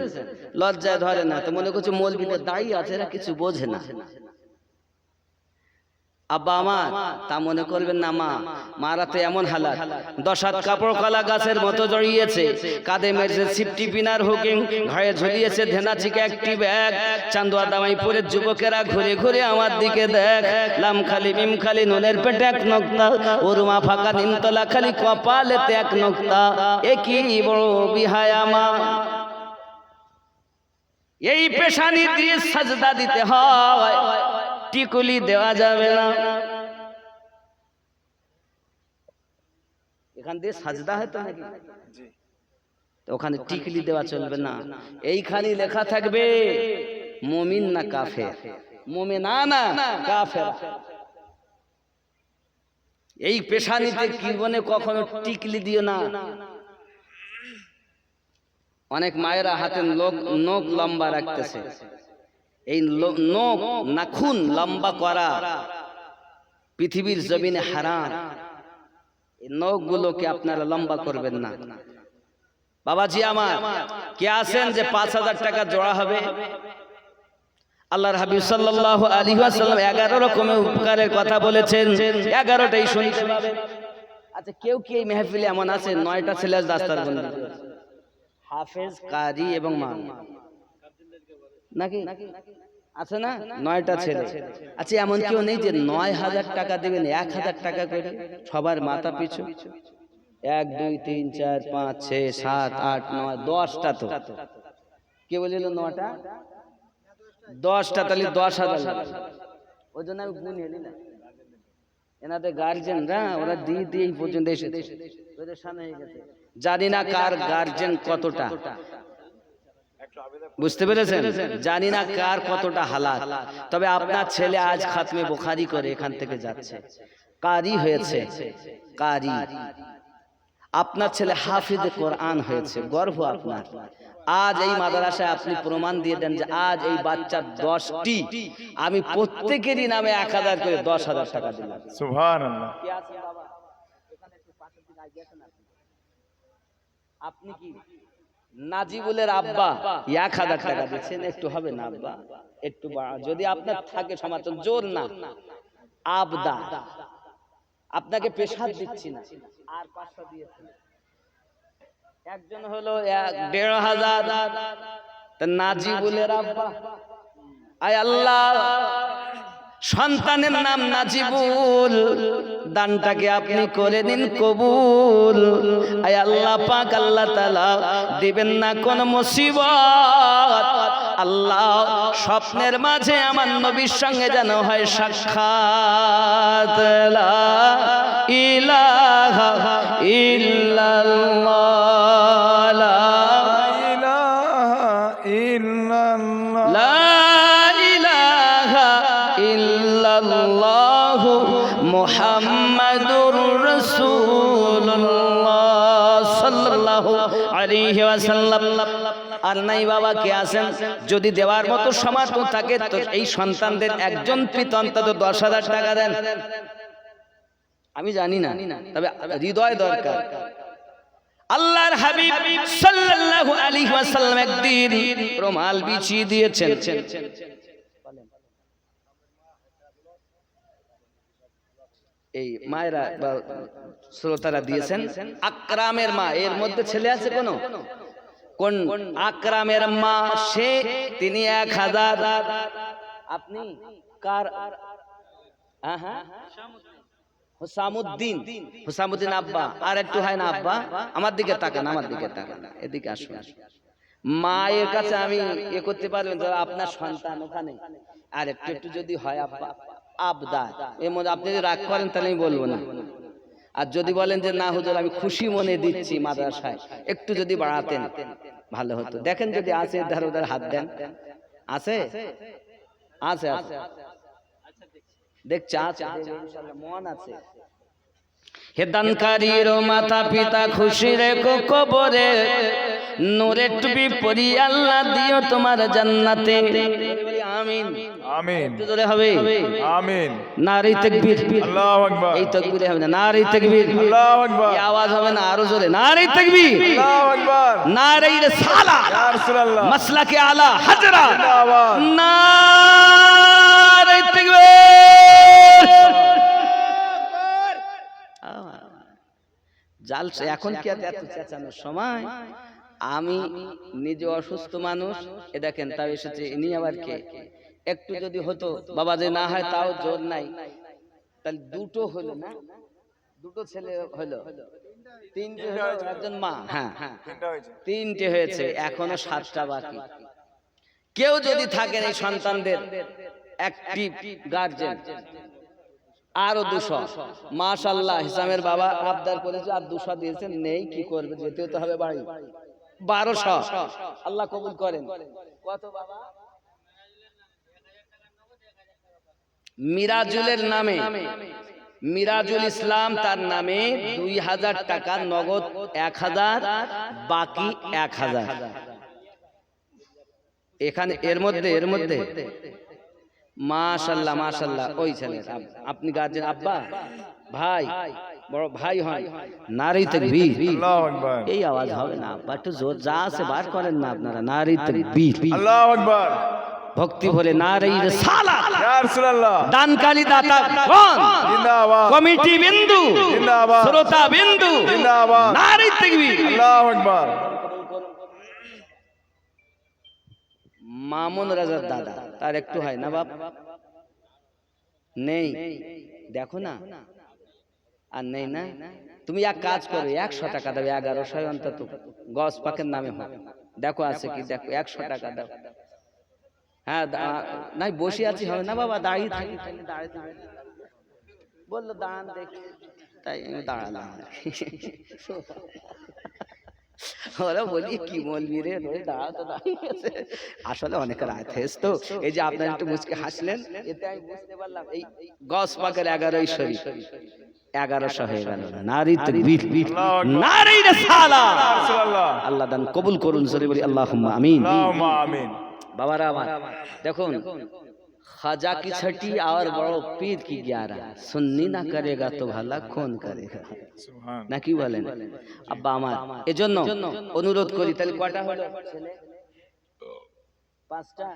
লজ্জায় ধরে না, তো মনে করছে মৌলবিদের দাঁড়িয়ে আছে, এরা কিছু বোঝে না। আব্বা আমার তা মনে করবেন না, মা মারা তো এমন হালাত, 10 হাত কাপড় কলা গাছের মতো জড়িয়েছে, কাঁধে মেরেছে সিফটি পিনার হুকিং, ঘায়ে ঝুলিয়েছে ধেনাচিকে একটি ব্যাগ। চান্দুয়া দামাইপুরের যুবকেরা ঘুরে ঘুরে আমার দিকে দেখ, লাম খালি মিম খালি নুনের পেটে 1 নোক্তা, ওরমা ফাঁকা নিমতলা খালি কপালেতে 1 নোক্তা, একই বড় বিহায়া মা। এই পেশানি দিয়ে সাজদা দিতে হয়, টিকুলি দেওয়া যাবে না। এখান দিয়ে সাজদা হতো নাকি? তো ওখানে টিকলি দেওয়া চলবে না। এইখানে লেখা থাকবে মুমিন না কাফের, মুমিনা না কাফের। এই পেশানিতে জীবনে কখনো টিকলি দিও না। অনেক মায়েরা হাতে নখ লম্বা রাখতেছে, এই নখ নাখুন লম্বা করা পৃথিবীর জমিনে হারাম। এই নখগুলোকে আপনারা লম্বা করবেন না। বাবাজি আমার, কে আছেন যে 5000 টাকা জোড়া হবে? আল্লাহর হাবিব সাল্লাল্লাহু আলাইহি ওয়াসাল্লাম 11 রকমের উপকারের কথা বলেছেন, 11টাই শুনতে পাবেন। আচ্ছা কেউ কি এই মেহফিলে এমন আছে 9টা ছেলে দাস্তারবন্দি করেছে? হাফেজ, কারি এবং মা নাকি আছে না? 9টা ছেলে। আচ্ছা এমন কেউ নেই যে 9000 টাকা দেবেন 1000 টাকা করে সবার মাথা পিছু? 1 2 3 4 5 6 7 8 9 10টা। তো কে বলিল 9টা? 10টা, তাহলে 10,000। ওই জন্য আমি গুণ এলি না। এনাদের গার্জেনরা ওরা দিয়ে এই পর্যন্ত এসেছে, ওদের সামনে হয়ে গেছে। জানি না কার গার্জেন কতটা, বুঝতে পেরেছেন? জানি না কার কতটা হালাত। তবে আপনার ছেলে আজ খাতমে বুখারী করে এখান থেকে যাচ্ছে, কারি হয়েছে, কারি। আপনার ছেলে হাফিজে কোরআন হয়েছে, গর্ব আপনার। আজ এই মাদ্রাসায় আপনি প্রমাণ দিয়ে দেন যে আজ এই বাচ্চার 10টি, আমি প্রত্যেকেরই নামে 1000 করে 10,000 টাকা দিলাম। সুবহানাল্লাহ। আপনি কি নাজিবুলের আব্বা 1000 টাকা দিচ্ছেন? একটু হবে না আব্বা, একটু যদি আপনার থাকে সমর্থন, জোর না, আবদা। আপনাকে পেশাদ দিচ্ছি না। আর 500 দিয়েছেন, একজন হলো 1,500। নাজিবুলের আব্বা, আয় আল্লাহ সন্তানের নাম নাজিবুল, দানটাকে আপনি করে দিন কবুল। আয় আল্লাহ পাক, আল্লাহ তাআলা দিবেন না কোন মুসিবত। আল্লাহ স্বপ্নের মাঝে আমার নবীর সঙ্গে যেন হয় সাক্ষাৎ। লা ইলাহা ইল্লাল্লাহ, লা ইলাহা ইল্লাল্লাহ, লা ইলাহা ইল্লাল্লাহ মুহাম্মাদুর রাসূলুল্লাহ সাল্লাল্লাহু আলাইহি ওয়াসাল্লাম। আর নাই বাবা কে আছেন, যদি দেওয়ার মতো সামর্থ্য থাকে তো এই সন্তানদের একজন পিতা অন্তত 10,000 টাকা দেন। আমি জানি না, তবে হৃদয় দরকার। আল্লাহর হাবিব সাল্লাল্লাহু আলাইহি ওয়াসাল্লাম একদিন রুমাল বিছিয়ে দিয়েছেন। এই মায়েরা বা শ্রোতারা দিয়েছেন, আকরামের মা, এর মধ্যে ছেলে আছে কোন আকরামের মা? সে তিনি 1000। আপনি কার? হুসামুদ্দিন, হুসামুদ্দিন আব্বা। আর একটু হয় না আব্বা? আমার দিকে তাকান, আমার দিকে তাকান, এদিকে আসুন। মায়ের কাছে আমি করতে পারবেন, আপনার সন্তান ওখানে, আর একটু যদি হয় আব্বা, আবদার। এর মধ্যে আপনি যদি রাগ করেন তাহলে আমি বলবো না, আর যদি বলেন যে না হুজুর আমি খুশি মনে দিচ্ছি মাদ্রাসায়, একটু যদি বাড়াতেন ভালো হতো। দেখেন যদি আছে ধার উধার হাত দেন। আছে আছে আছে দেখছে আছে ইনশাআল্লাহ মন আছে। হে দানকারীর মাতা পিতা খুশি রেখো কবরে, নূরের টুপি পরিয়ে আল্লাহ দিও তোমার জান্নাতে। আমিন আমিন। একটু জোরে হবে আমিন। নারী তাকবীর। আল্লাহু আকবার। এই তাকবীরে হবে না, নারী তাকবীর। আল্লাহু আকবার। এই আওয়াজ হবে না, আরো জোরে নারী তাকবীর। আল্লাহু আকবার। নারী রিসালাত ইয়া রাসূলুল্লাহ। মাসলাকে আলা হাজরা। জিন্দাবাদ। নারী তাকবীর। জালসা এখন কি এত চেঁচানোর সময়? আমি নিজে অসুস্থ মানুষ, এ দেখেন তাও এসেছে, ইনি আবার কে? একটু যদি হতো বাবা যে না হয় তাও জোর নাই, তাহলে দুটো হলো না, দুটো ছেলে হলো, তিনটে হলো, একজন মা। হ্যাঁ হ্যাঁ তিনটা হয়েছে। তিনটে হয়েছে, এখনো 7টা বাকি। কেউ যদি থাকেন এই সন্তানদের অ্যাক্টিভ গার্জেন, আরো 200 মাশাআল্লাহ। হিসামের বাবা আবদার করেছে আর 200 দিয়েছেন, নেই কি করবে, যেতেও তো হবে বাড়ি। 1200 আল্লাহ কবুল করেন। কত বাবা? মিরাজুলের নামে, মিরাজুল ইসলাম তার নামে 2000 টাকা নগদ, 1000 বাকি 1000। এখানে এর মধ্যে মাশাআল্লাহ মাশাআল্লাহ। ওই ছেলে আপনি গার্জেন, আব্বা ভাই বড় ভাই হন, নারী তাকবীর। আল্লাহু আকবার। এই আওয়াজ হবে না আব্বা, একটু জোর যা আছে বার করেন না আপনারা। নারী তাকবীর। আল্লাহু আকবার। ভক্তি ভরে নারী রিসালাত। ইয়া রাসূলুল্লাহ। দানকারী দাতা কোন? জিন্দাবাদ। কমিটি বিন্দু, জিন্দাবাদ। শ্রোতা বিন্দু, জিন্দাবাদ। নারী তাকবীর। আল্লাহু আকবার। মামুন রাজার দাদা, তার একটু হয় না বাপ? নেই, দেখো না আর নেই না। তুমি এক কাজ করো, 100 টাকা দাও, 1100 অন্তত গস পাকের নামে হবে। দেখো আছে কি, দেখো 100 টাকা দাও। হ্যাঁ নাই বসে আছি হবে না বাবা, দাঁড়িয়ে থাকি। বললো দাঁড়ান দেখি, তাই আমি দাঁড়ালাম। ওরা বলি কি বলবি রে, দাঁড়াতে দাঁড়িয়েছে। আসলে অনেক রাত হয়েছে তো, এই যে আপনার একটু মুচকে হাসলেন, এতে আমি বুঝতে পারলাম এই গস পাকের 11ই শরীফ 1100 হয়ে গেল। নারী তাকবীর, নারী রিসালাত। রাসূলুল্লাহ। আল্লাহ দান কবুল করুন, জোরে বলি আল্লাহুম্মা আমিন। আল্লাহুম্মা আমিন। বাবারা আমার দেখুন, খাজা की छठी और बड़ो पीर की 11, सुन्नी ना करेगा तो भला कौन करेगा, সুবহান। নাকি বলেন আব্বা আমার? এজন্য অনুরোধ করি, তাহলে কয়টা হলো ছেলে? 5টা।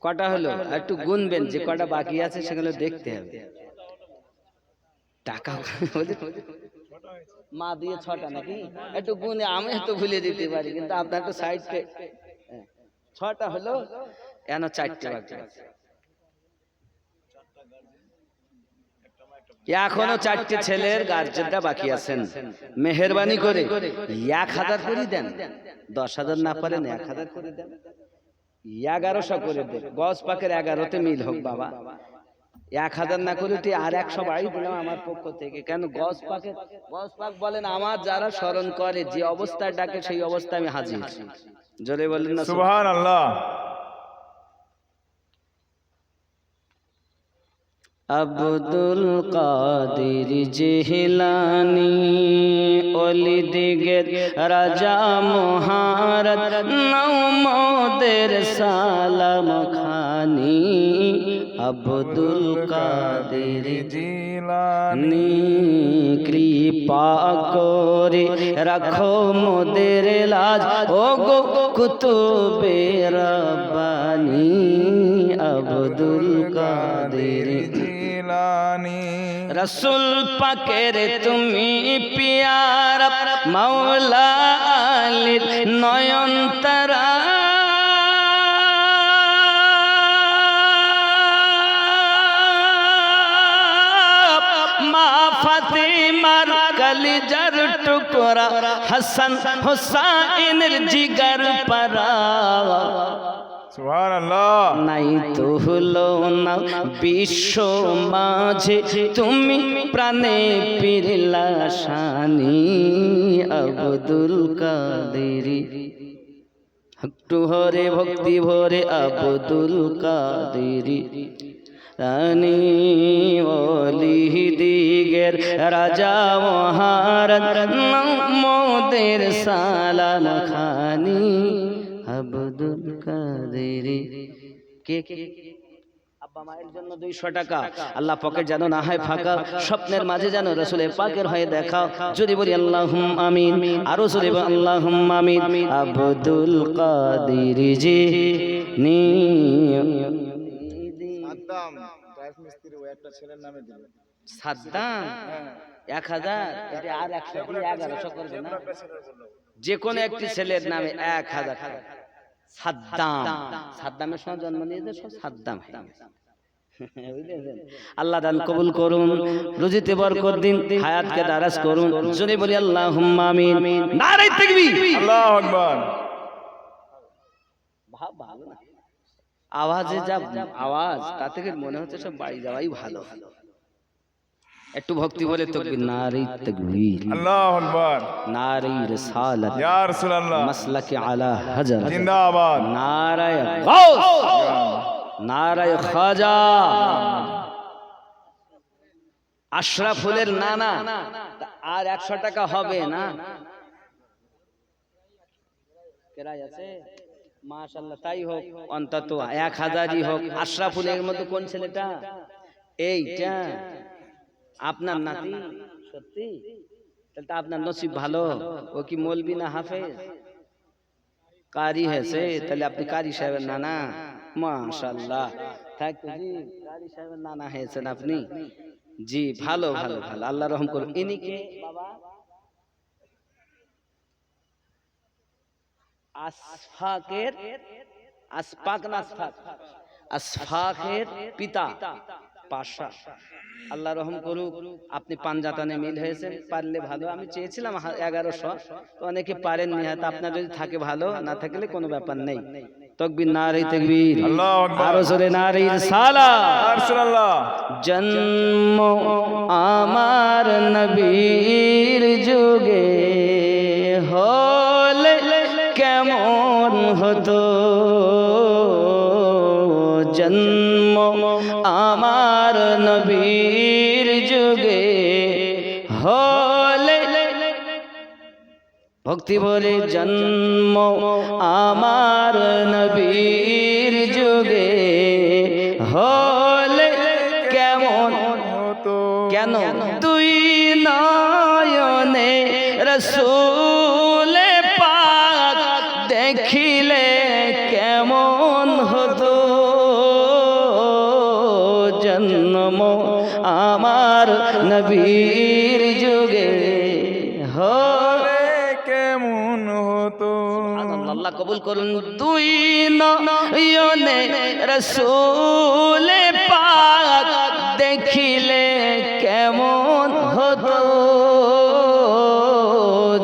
কটা হলো একটু গুনবেন, যে কটা বাকি আছে সেগুলো দেখতে হবে। টাকা মা দিয়ে 6টা নাকি, একটু গুনে, আমি তো ভুলে দিতে পারি, কিন্তু আপনার একটু সাইডে 6টা হলো, এন 4টে বাকি আছে। এখনো 4টে ছেলের গার্জেনরা বাকি আছেন, মেহেরবানি করে 1000 করে দেন। 10,000 না পারেন 1000 করে দেন, 1100 করে দেন। গস পাকের 11তে মিল হোক বাবা। 1000 না করে আর 100 বাড়ি দিলাম আমার পক্ষ থেকে। কেন? গস পাক বলেন আমার যারা স্মরণ করে, যে অবস্থায় ডাকে সেই অবস্থায় আমি হাজির। জোরে বলেন না সুবহানাল্লাহ। আব্দুল কাদের জিলানী ওলি দিগের রাজা মহারাজ, নওমদের সালাম খানি। আব্দুল কাদের জিলানী কৃপা করে রাখো মোদের লাজ, ও গো কুতুবে রব্বানি। আব্দুল কাদের জিলানী রসুল পাকের তুমি পিয়ারা, মাওলা আলীর নয়ন তারা। মা ফাতিমার কলিজার টুকরা হাসান হোসাইনের জিগার পারা সুবহানাল্লাহ। নাই তো হলো না বিশ্ব মাঝে তুমি প্রাণে পিরলা শানি আব্দুল কাদের একটু হরে ভক্তি ভরে আব্দুল কাদের রানী ওলি দিগের রাজা মহারাজ মোদের সালাম খানি আব্দুল কাদের। কে আব্বা মায়ের জন্য 200 টাকা। আল্লাহ পকেট যেন না হয় ফাঁকা, স্বপ্নের মাঝে যেন রাসূলের পাকের হয়ে দেখা। যদি বলি আল্লাহুম্মা আমিন, আরো জোরে বলি আল্লাহুম্মা আমিন। আব্দুল কাদের জি নি সাদ্দাম টাইলস মিস্ত্রি ওই একটা ছেলের নামে দিল। সাদ্দাম 1000, এটা আর 100 দিয়ে 1100 করবে না? যে কোনো একটি ছেলের নামে 1000 টাকা। সাদ্দাম, সাদ্দামের সময় জন্ম নিয়েছে সব সাদ্দাম। আল্লাহ দান কবুল করুন, রুজিতে বরকত দিন, হায়াতকে দারাজ করুন। যদি বলি আল্লাহুম্মা আমিন। নারে তাকবীর, আল্লাহু আকবার। ভালো না আওয়াজে যা আওয়াজ, তা থেকে মনে হচ্ছে সব বাড়ি যাওয়াই ভালো। একটু ভক্তি বলে তাকবীর, নারে তাকবীর, আল্লাহু আকবার। নারে রিসালাত, ইয়া রাসূলুল্লাহ, মাসলাকে আলা হাজার, জিন্দাবাদ। নারায়ে গাউস, নারায়ে খাজা, আশরাফুলের নানা। আর 100 টাকা হবে না? কেরাই আছে? মাশাআল্লাহ, তাই হোক, অন্তত 1000ই হোক। আশরাফুলের মধ্যে কোন ছেলেটা? এইটা আপনার নাতি? সত্যি? তাহলে তো আপনার নসিব ভালো। ও কি মৌলবি না হাফেজ? কারি হয়েছে? তাহলে আপনি কারি সাহেবের নানা। মাশাআল্লাহ, থাকতো জি, কারি সাহেবের নানা হয়েছেন আপনি। জি, ভালো ভালো ভালো, আল্লাহ রহম করুন। ইনি কে বাবা? আসফাকের, আসফাক না আসফাক, আসফাকের পিতা পাশা। আল্লাহ রহম করুক, আপনি পাঞ্জাতানে মিল হয়েছেন, পারলে ভালো। আমি চেয়েছিলাম 1100, তো অনেকে পারেননি, হয়তো আপনার যদি থাকে ভালো, না থাকলে কোনো ব্যাপার নেই। তাকবীর, নারে তাকবীর, আল্লাহু আকবার। আরো জোরে নারে রিসালাত। ইয়া রাসূলুল্লাহ, জন্ম আমার নবীর যুগে হলে কেমন হতো, জন্ম আমার নবীর যুগে হলে, ভক্তি বলে, জন্ম আমার নবীর যুগে হলে কেমন হতো কেন? দুই নয়নে রাসূল পাক দেখিলে কেমন হতো, জন্ম আমার নবীর যুগে হলে কেমন হতো। আল্লাহ কবুল করুন। দুই নয়নে রাসূল পাক দেখিলে কেমন হতো,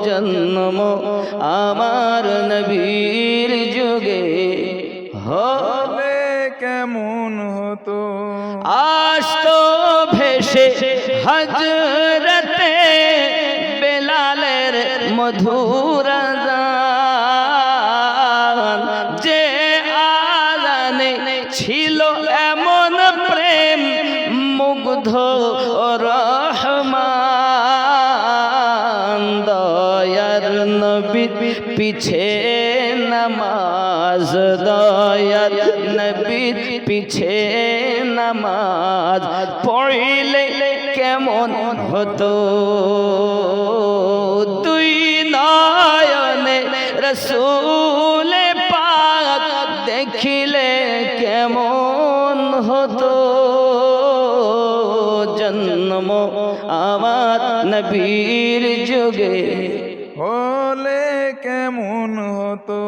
জন্ম আমার নবীর যুগে হলে কেমন হতো। আসতো ভেসে হযরতে বেলালের মধুর আযান, যে আযানে ছিল এমন প্রেম মুগ্ধ রহমান, দয়ার নবী পিছে নামাজ, দয়ার নবী পিছে নামাজ পড়িলে কেমন হতো, দুই নয়নে রাসূল পাক দেখিলে কেমন হতো, জন্ম আমার নবীর যুগে হলে কেমন হতো।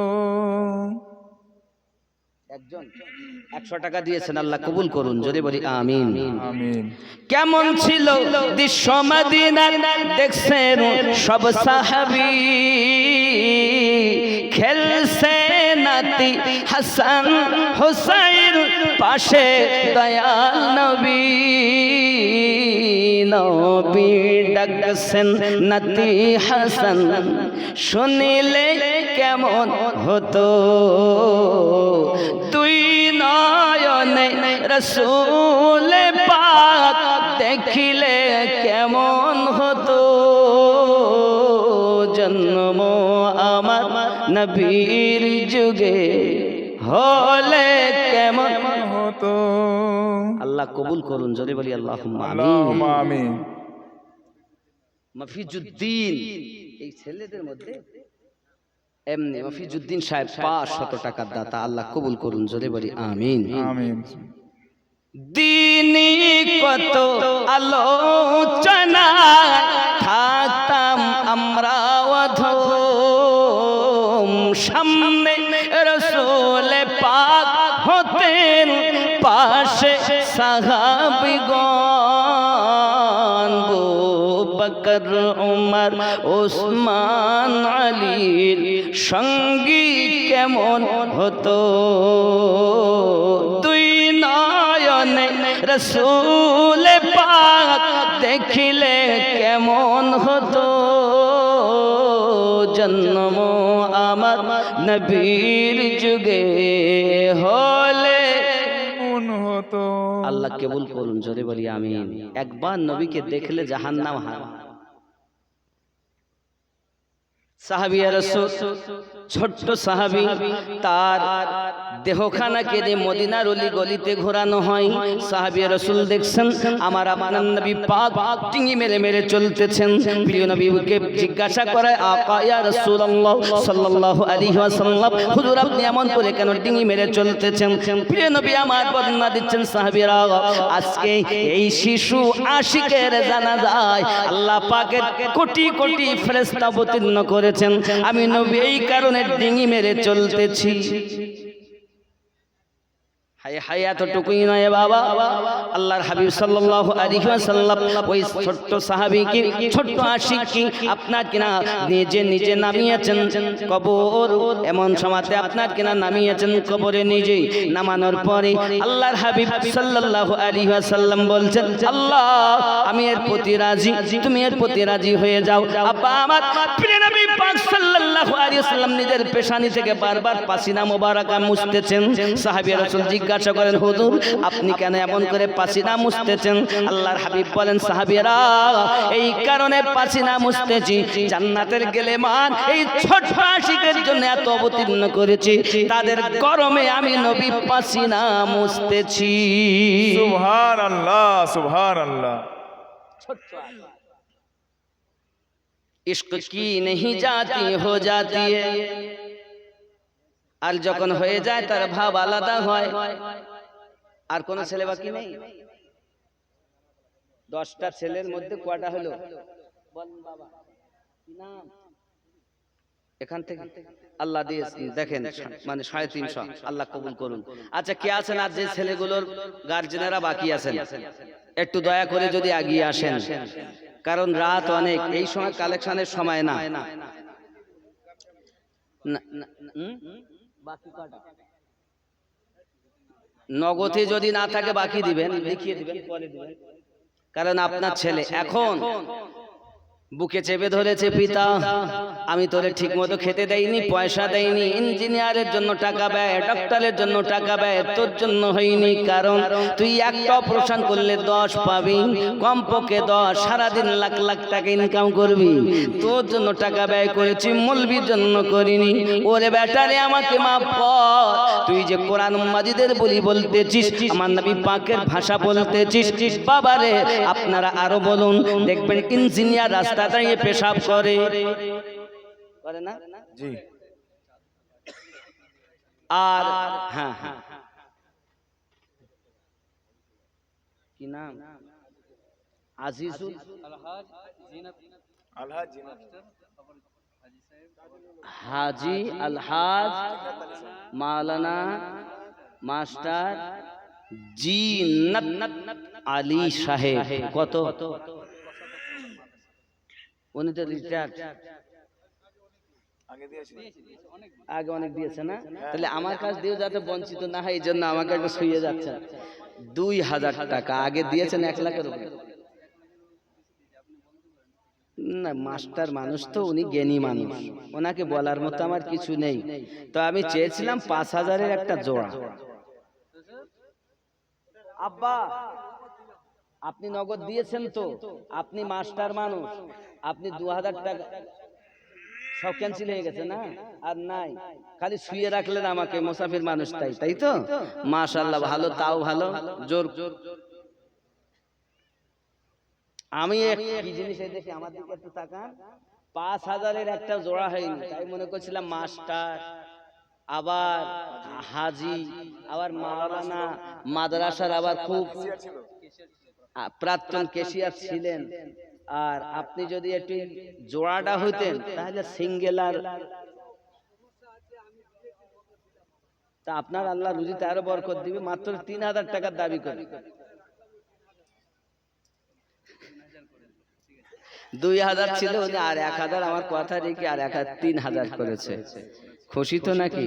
একজন 100 টাকা দিয়েছেন, আল্লাহ কবুল করুন, জোরে বলি আমিন। আমিন। কেমন ছিল দৃশ্য মদিনার দেখছেন সব সাহাবী, খেলছে নাতি হাসান হুসাইন পাশে দয়াল নবী, নবী ডাকছেন নাতি হাসান, শুনিলে কেমন হতো, দুই নয়নে রসূল পাক দেখিলে কেমন হতো, জন্ম আমার নবীর যুগে হলে কেমন হতো। আল্লাহ কবুল করুন, জোরে বলি আল্লাহুম্মা আমিন। আল্লাহুম্মা আমিন। মফিজুদ্দিন, এই ছেলেদের মধ্যে এমনি মফিজুদ্দিন সাহেব 500 টাকার দাতা, আল্লাহ কবুল করুন, জোরে বলি আমিন। আমিন। দিনী কত আলোচনা থাকতাম আমরা অধম, সামনে রসূল পাক হতেন পাশে সাহাবীগণ, আবু বকর উমর ওসমান আলীর সঙ্গী কেমন হতো, দুই নয়নে রসূল পাক দেখিলে কেমন হতো, জন্ম আমার নবীর যুগে হলে কেমন হতো। আল্লাহ কবুল করুন, জোরে বলি আমিন। একবার নবীকে দেখলে জাহান্নাম হারাম। সাহাবিয়া রাসূল, ছোট্ট সাহাবী, তার দেহখানাকে যে মদিনার অলি গলিতে ঘোরানো হয়, সাহাবিয়া রাসূল দেখছেন আমার আপনার নবী পাক টিঙি মেরে মেরে চলতেছেন। প্রিয় নবীকে জিজ্ঞাসা করে, আকা ইয়া রাসূলুল্লাহ সাল্লাল্লাহু আলাইহি ওয়াসাল্লাম, হুজুর আপনি এমন করে কেন টিঙি মেরে চলতেছেন? প্রিয় নবী আমার বর্ণনা দিচ্ছেন, সাহাবীরা আজকে এই শিশু আশিকের জানাজায় আল্লাহ পাকের কোটি কোটি ফেরেশতা অবতীর্ণ করেছেন, আমি নবী এই কারণে ডিঙি মেরে চলতেছি। হায় হায়, এতটুকুই নয় বাবা, আল্লাহর হাবিব সাল্লাল্লাহু আলাইহি ওয়াসাল্লাম ওই ছোট্ট সাহাবীকে, ছোট্ট আশিককে আপনার কিনা নিজে নিজে নামিয়েছেন কবর, এমন সময়তে আপনার কিনা নামিয়েছেন কবরে, নিজেই নামানোর পরে আল্লাহর হাবিব সাল্লাল্লাহু আলাইহি ওয়াসাল্লাম বলছেন, আল্লাহ আমি এর প্রতি রাজি, তুমি এর প্রতি রাজি হয়ে যাও। আব্বা আমার প্রিয় নবী পাক সাল্লাল্লাহু আলাইহি ওয়াসাল্লাম নিজের পেশানি থেকে বারবার পাসিনা মোবারকা মুছতেছেন। সাহাবী রাসূল জিজ্ঞাসা করেন, হুজুর আপনি কেন এমন করে পাসিনা মুছতেছেন? আল্লাহর হাবিব বলেন, সাহাবীরা এই কারণে পাসিনা মুছতেছি, জান্নাতের গেলেমান এই ছোট আশিকের জন্য এত অবতীর্ণ করেছি, তাদের গরমে আমি নবী পাসিনা মুছতেছি। সুবহানাল্লাহ, সুবহানাল্লাহ। इश्क की नहीं जाती हो जाती है, আর যখন হয়ে যায় তার ভাব আলাদা হয়। আর কোন ছেলে বাকি নেই? 10টা ছেলের মধ্যে কয়টা হলো? বলেন বাবা, কি নাম? এখান থেকে আল্লাহ দিয়েছেন, দেখেন মানে 350। আল্লাহ কবুল করুন। আচ্ছা, কে আছেন আর যে ছেলেগুলোর গার্জেনেরা বাকি আছেন, একটু দয়া করে যদি এগিয়ে আসেন, কারণ রাত অনেক, এই সময় কালেকশনের সময় না। নগদে যদি না থাকে বাকি দিবেন, দেখিয়ে দিবেন, পরে দিবেন, কারণ আপনার ছেলে এখন বুকে চেপে ধরেছে, পিতা আমি তোরে ঠিক মতো খেতে দেইনি, পয়সা দেইনি, ইঞ্জিনিয়ারের জন্য টাকা ব্যয়, ডক্টরের জন্য টাকা ব্যয়, তোর জন্য হয়নি, কারণ তুই একটা অপারেশন করলে 10 পাবি, কমপক্ষে 10, সারাদিন লাখ লাখ টাকা ইনকাম করবি, তোর জন্য টাকা ব্যয় করেছি, মৌলবীর জন্য করিনি। ওরে বেটারে আমাকে মাফ কর, তুই যে কোরআন মাজিদের বলি বলতেছিস, আমার নবী পাকের ভাষা বলতেছিস, বাবারে আপনারা আরো বলুন, দেখবেন ইঞ্জিনিয়ার রাস্তা দাঁড়িয়ে পেশাব করে না? জি। আর হ্যাঁ হ্যাঁ, কি নাম? আজিজুল হাজি আলহাজ মাওলানা মাস্টার জিন্নাত আলী সাহেব। কত? উনি তো রিটায়ার্ড, আগে দিয়েছি। আগে অনেক দিয়েছে না? তাহলে আমার কাছ দিয়েও যাতে বঞ্চিত না হয় এই জন্য আমাকে একটু শুয়ে যাচ্ছে। 2000 টাকা আগে দিয়েছেন 1 লাখের উপরে। না, মাস্টার মানুষ তো, উনি জ্ঞানী মানুষ, ওনাকে বলার মতো আমার কিছু নেই। তো আমি চেয়েছিলাম 5000-এর একটা জোড়া। আব্বা, আপনি নগদ দিয়েছেন তো? আপনি মাস্টার মানুষ, আপনি 2000 টাকা সব ক্যান্সেল হয়ে গেছে না? আর নাই, খালি শুয়ে রাখলেন আমাকে, মুসাফির মানুষ তাই, তাই তো? মাশাআল্লাহ, ভালো, তাও ভালো। জোর আমি কি জিনিস এই দেখি, আমার দিকে একটু তাকান। 5000-এর একটা জোড়া হয়নি, তাই মনে করছিলাম মাস্টার, আবার হাজি, আবার মাওলানা, মাদ্রাসার আবার খুব প্রাক্তন কেশিয়ার ছিলেন। আর আপনি যদি একটু জোড়াটা হইতেন তাহলে সিঙ্গেল। আর তা আপনার আল্লাহ রুজিতে আরো বরকত দিবে। মাত্র 3000 টাকার দাবি করে 2000 ছিল, উনি আর 1000 আমার কথা রেখে আর 3000 করেছে। খুশি তো নাকি?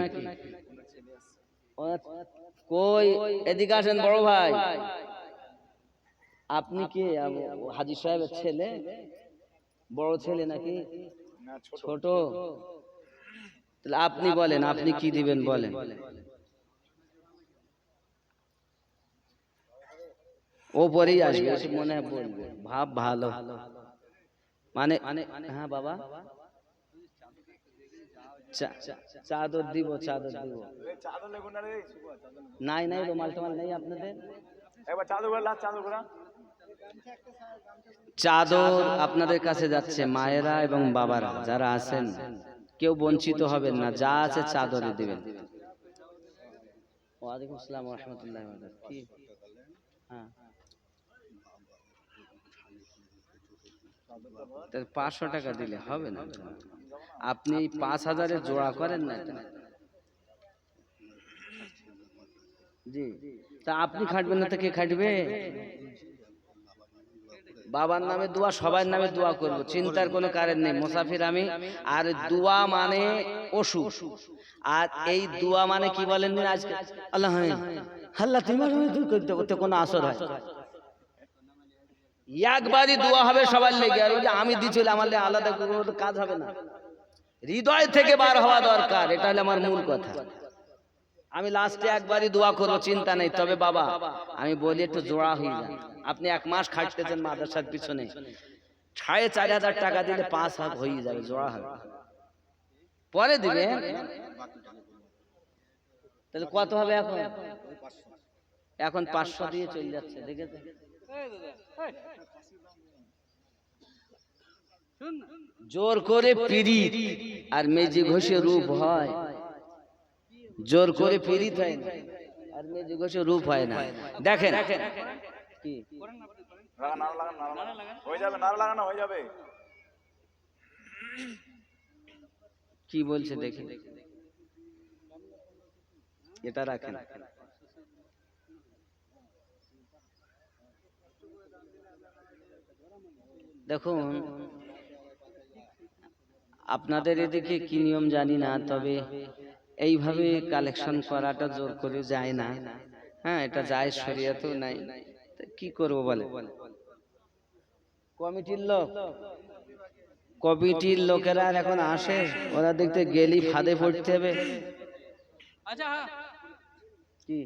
কই, এদিকে আসেন বড় ভাই। আপনি কি হাজী সাহেবের ছেলে? বড় ছেলে নাকি ছোট? তাহলে আপনি বলেন, আপনি কি দিবেন বলেন। ও পরেই আসবে, এসে মনে হয় বলবে, ভাব ভালো মানে। হ্যাঁ বাবা, চাদর দিব, চাদর দিব। নাই নাই, রুমাল টমাল নেই আপনাদের? চাদর আপনাদের কাছে যাচ্ছে, মায়েরা এবং বাবারা যারা আছেন কেউ বঞ্চিত হবেন না, যা আছে চাদরে দিবেন। ওয়ালাইকুম আসসালাম ওয়া রাহমাতুল্লাহি ওয়া বারাকাতুহু। কি? হ্যাঁ, 500 টাকা দিলে হবে না? আপনি 5000-এর জোড়া করেন না জি? তা আপনি খাটবেন না তো কে খাটবে? বাবার নামে দোয়া, সবার নামে দোয়া করব, চিন্তার কোনো কারণ নেই। মুসাফির আমি। আর দোয়া মানে ওষুধ। আর এই দোয়া মানে কি বলেন দিন আজকে, আল্লাহ আল্লাহ তোমার করতে কোনো আসর হয়? একবারই দোয়া হবে সবার লেগে। আর ওই যে আমি দিছিল আমার লেগে আলাদা কোনো কাজ হবে না, হৃদয় থেকে বার হওয়া দরকার। এটা হলো আমার মূল কথা। আমি লাস্টে একবারই দোয়া করবো, চিন্তা নেই। তবে বাবা আমি বলি একটু জোড়া হয়ে যান। আপনি 1 মাস খাটতেছেন মাদ্রাসার পিছনে, 4500 টাকা দিলে 5 হাত হয়ে যাবে, জোড়া হবে। পরে দিবেন, তাহলে কত হবে এখন? এখন 500 দিয়ে চলে যাচ্ছে, দেখেছেন? জোর করে পিরিত আর মেজি ঘষে রূপ হয়, জোর করে পিরিত হয় না, আর মেজি ঘষে রূপ হয় না। দেখেন কি কি বলছে দেখেন, এটা রাখেন। দেখুন, আপনাদের এদিকে কি নিয়ম জানি না, তবে এইভাবে কালেকশন করাটা জোর করে যায় না। হ্যাঁ, এটা যায়, শরীয়তেও নাই। কি করব বলে? কমিটির লোকেরা এখন আসে, ওরা দেখতে গেলি ফাঁদে পড়তে হবে। আচ্ছা কি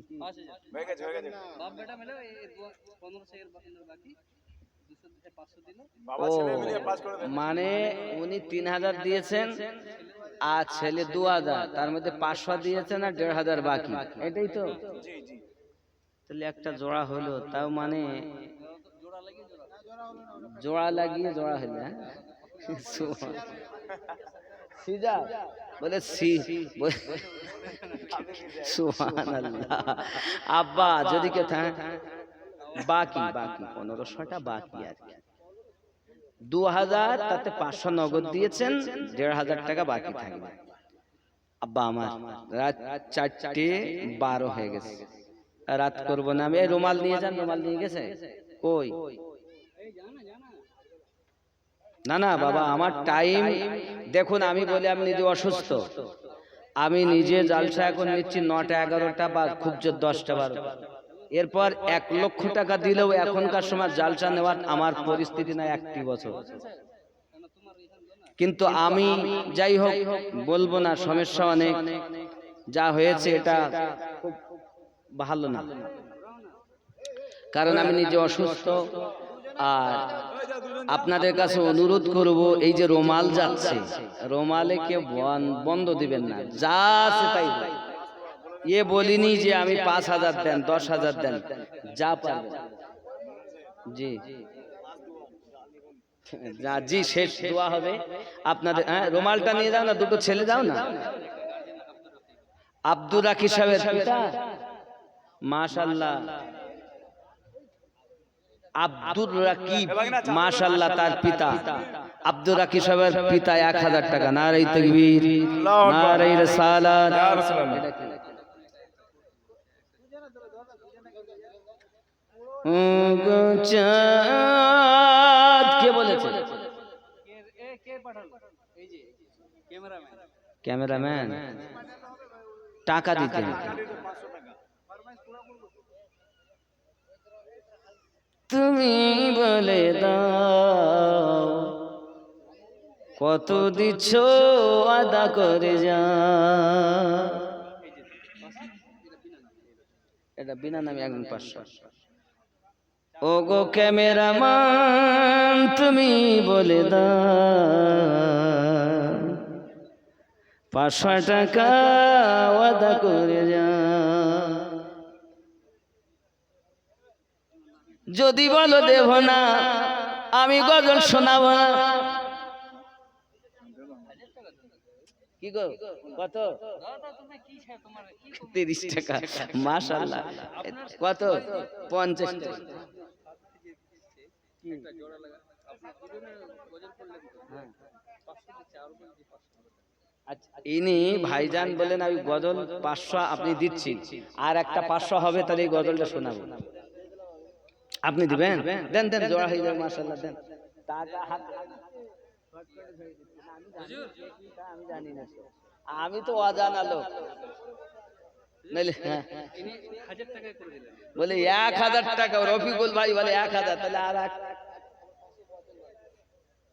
মানে উনি 3000 দিয়েছেন আর ছেলে 2000, তার মধ্যে 500 দিয়েছেন আর 1500 বাকি, এটাই তো? তাহলে একটা জোড়া হলো, তাও মানে জোড়া লাগিয়ে জোড়া হলো। বলে সুবহানাল্লাহ। আব্বা যদি কে বাকি 1500টা বাকি আর কি, 2000 তাতে 500 নগদ দিয়েছেন, 1500 টাকা বাকি থাকবে। আব্বা আমার রাত 4:12 হয়ে গেছে, রাত করবো না আমি। এই রুমাল নিয়ে যান, রুমাল নিয়ে গেছে কই? না না বাবা, আমার টাইম দেখুন, আমি বলি আমি নিজে অসুস্থ, আমি নিজে জালসা এখন নিচ্ছি 9টা 11টা বা খুব জোর 10টা 12টা। এরপর 1 লক্ষ টাকা দিলেও এখনকার সময় জালসা নেওয়ার আমার পরিস্থিতি না 1টি বছর। কিন্তু আমি যাই হোক বলবো না, সমস্যা অনেক, যা হয়েছে এটা খুব ভালো না, কারণ আমি নিজে অসুস্থ। আর আপনাদের কাছে অনুরোধ করব, এই যে রুমাল যাচ্ছে, রুমালে কেউ বন্ধ দিবেন না, যা আছে তাই দেন। এ বলিনি যে আমি 5,000 দেন 10,000 দেন, যা পারবেন। জি জি, শেষ দোয়া হবে আপনাদের। হ্যাঁ, রুমালটা নিয়ে যাও না, দুটো ছেলে যাও না। আব্দুর রাকিব সাহেবের পিতা, মাশাআল্লাহ, আব্দুর রাকিব, মাশাআল্লাহ, তার পিতা আব্দুর রাকিব সাহেবের পিতা 1000 টাকা। নারে তাকবীর, নারে রিসালাত। কে বলেছে? ক্যামেরাম্যান টাকা দিতে হবে। তুমি বলে দাও কত দিচ্ছ, আদা করে যা। এটা বিনা নামে একজন 500। ও গো ক্যামেরাম্যান, তুমি বলে দাও 500 টাকা আদা করে যা। যদি বলো দেব না, আমি গজল শোনাবো না। কি গো, কত? 30 টাকা, মাশাআল্লাহ। কত? 50 টাকা। আচ্ছা, ইনি ভাইজান বলেন আমি গজল 500 আপনি দিচ্ছি, আর একটা 500 হবে, তাহলে এই গজলটা শোনাবো। আপনি দিবেন? দেন দেন, জোড়া হয়ে যাবে, মাশাআল্লাহ, দেন। টাকা হাত আমি জানি না, আমি তো অজানা লোক। বলে 1000 টাকা, রফিকুল ভাই বলে 1000, তাহলে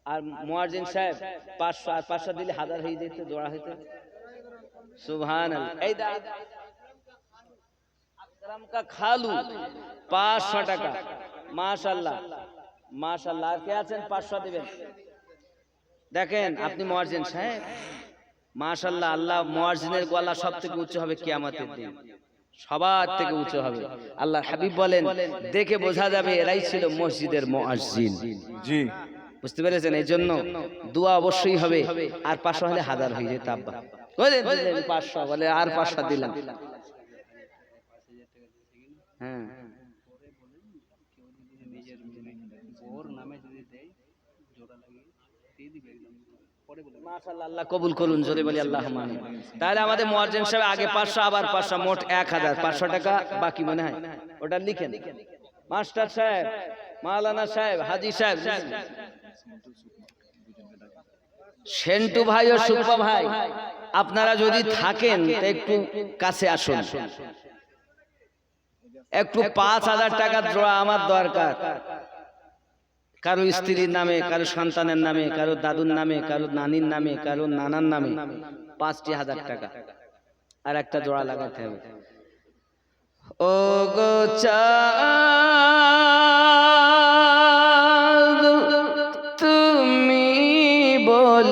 আর মুয়াজ্জিন সাহেব 500, আর 500 দিলে 1000 হয়ে যেত, জোড়া হইতো। সুবহানাল্লাহ। এই দা আকরাম কা খালু 500 টাকা, মাশাআল্লাহ মাশাআল্লাহ। আর কে আছেন 500 দিবেন? দেখেন আপনি মুয়াজ্জিন সাহেব, মাশাআল্লাহ। আল্লাহ মুয়াজ্জিনের গলা সবথেকে উঁচু হবে কিয়ামতের দিন, সবার থেকে উঁচু হবে। আল্লাহর হাবিব বলেন, দেখে বোঝা যাবে এরাই ছিল মসজিদের মুয়াজ্জিন। জি, বুঝতে পেরেছেন? এই জন্য দোয়া অবশ্যই হবে। আর 500 হলে 1000 হয়ে যেত। আব্বা বলে 500, বলে আর 500 দিলাম। হ্যাঁ, মাশাআল্লাহ, আল্লাহ কবুল করুন, জোরে বলি আল্লাহুম্মা আমিন। তাহলে আমাদের মুয়াজ্জিন সাহেব আগে 500, আবার 500, মোট 1000, 500 টাকা বাকি মনে হয়, ওটা লিখেন। মাস্টার সাহেব, মাওলানা সাহেব, হাজী সাহেব, সেন্টু ভাই ও সুপ্পা ভাই, আপনারা যদি থাকেন তো একটু কাছে আসুন। একটু 5000 টাকা জোড়া আমার দরকার, কারো স্ত্রীর নামে, কারো সন্তানের নামে, কারো দাদুর নামে, কারো নানির নামে, কারো নানার নামে 5000 টাকা, আর একটা জোড়া লাগাতে হবে। ও গো চা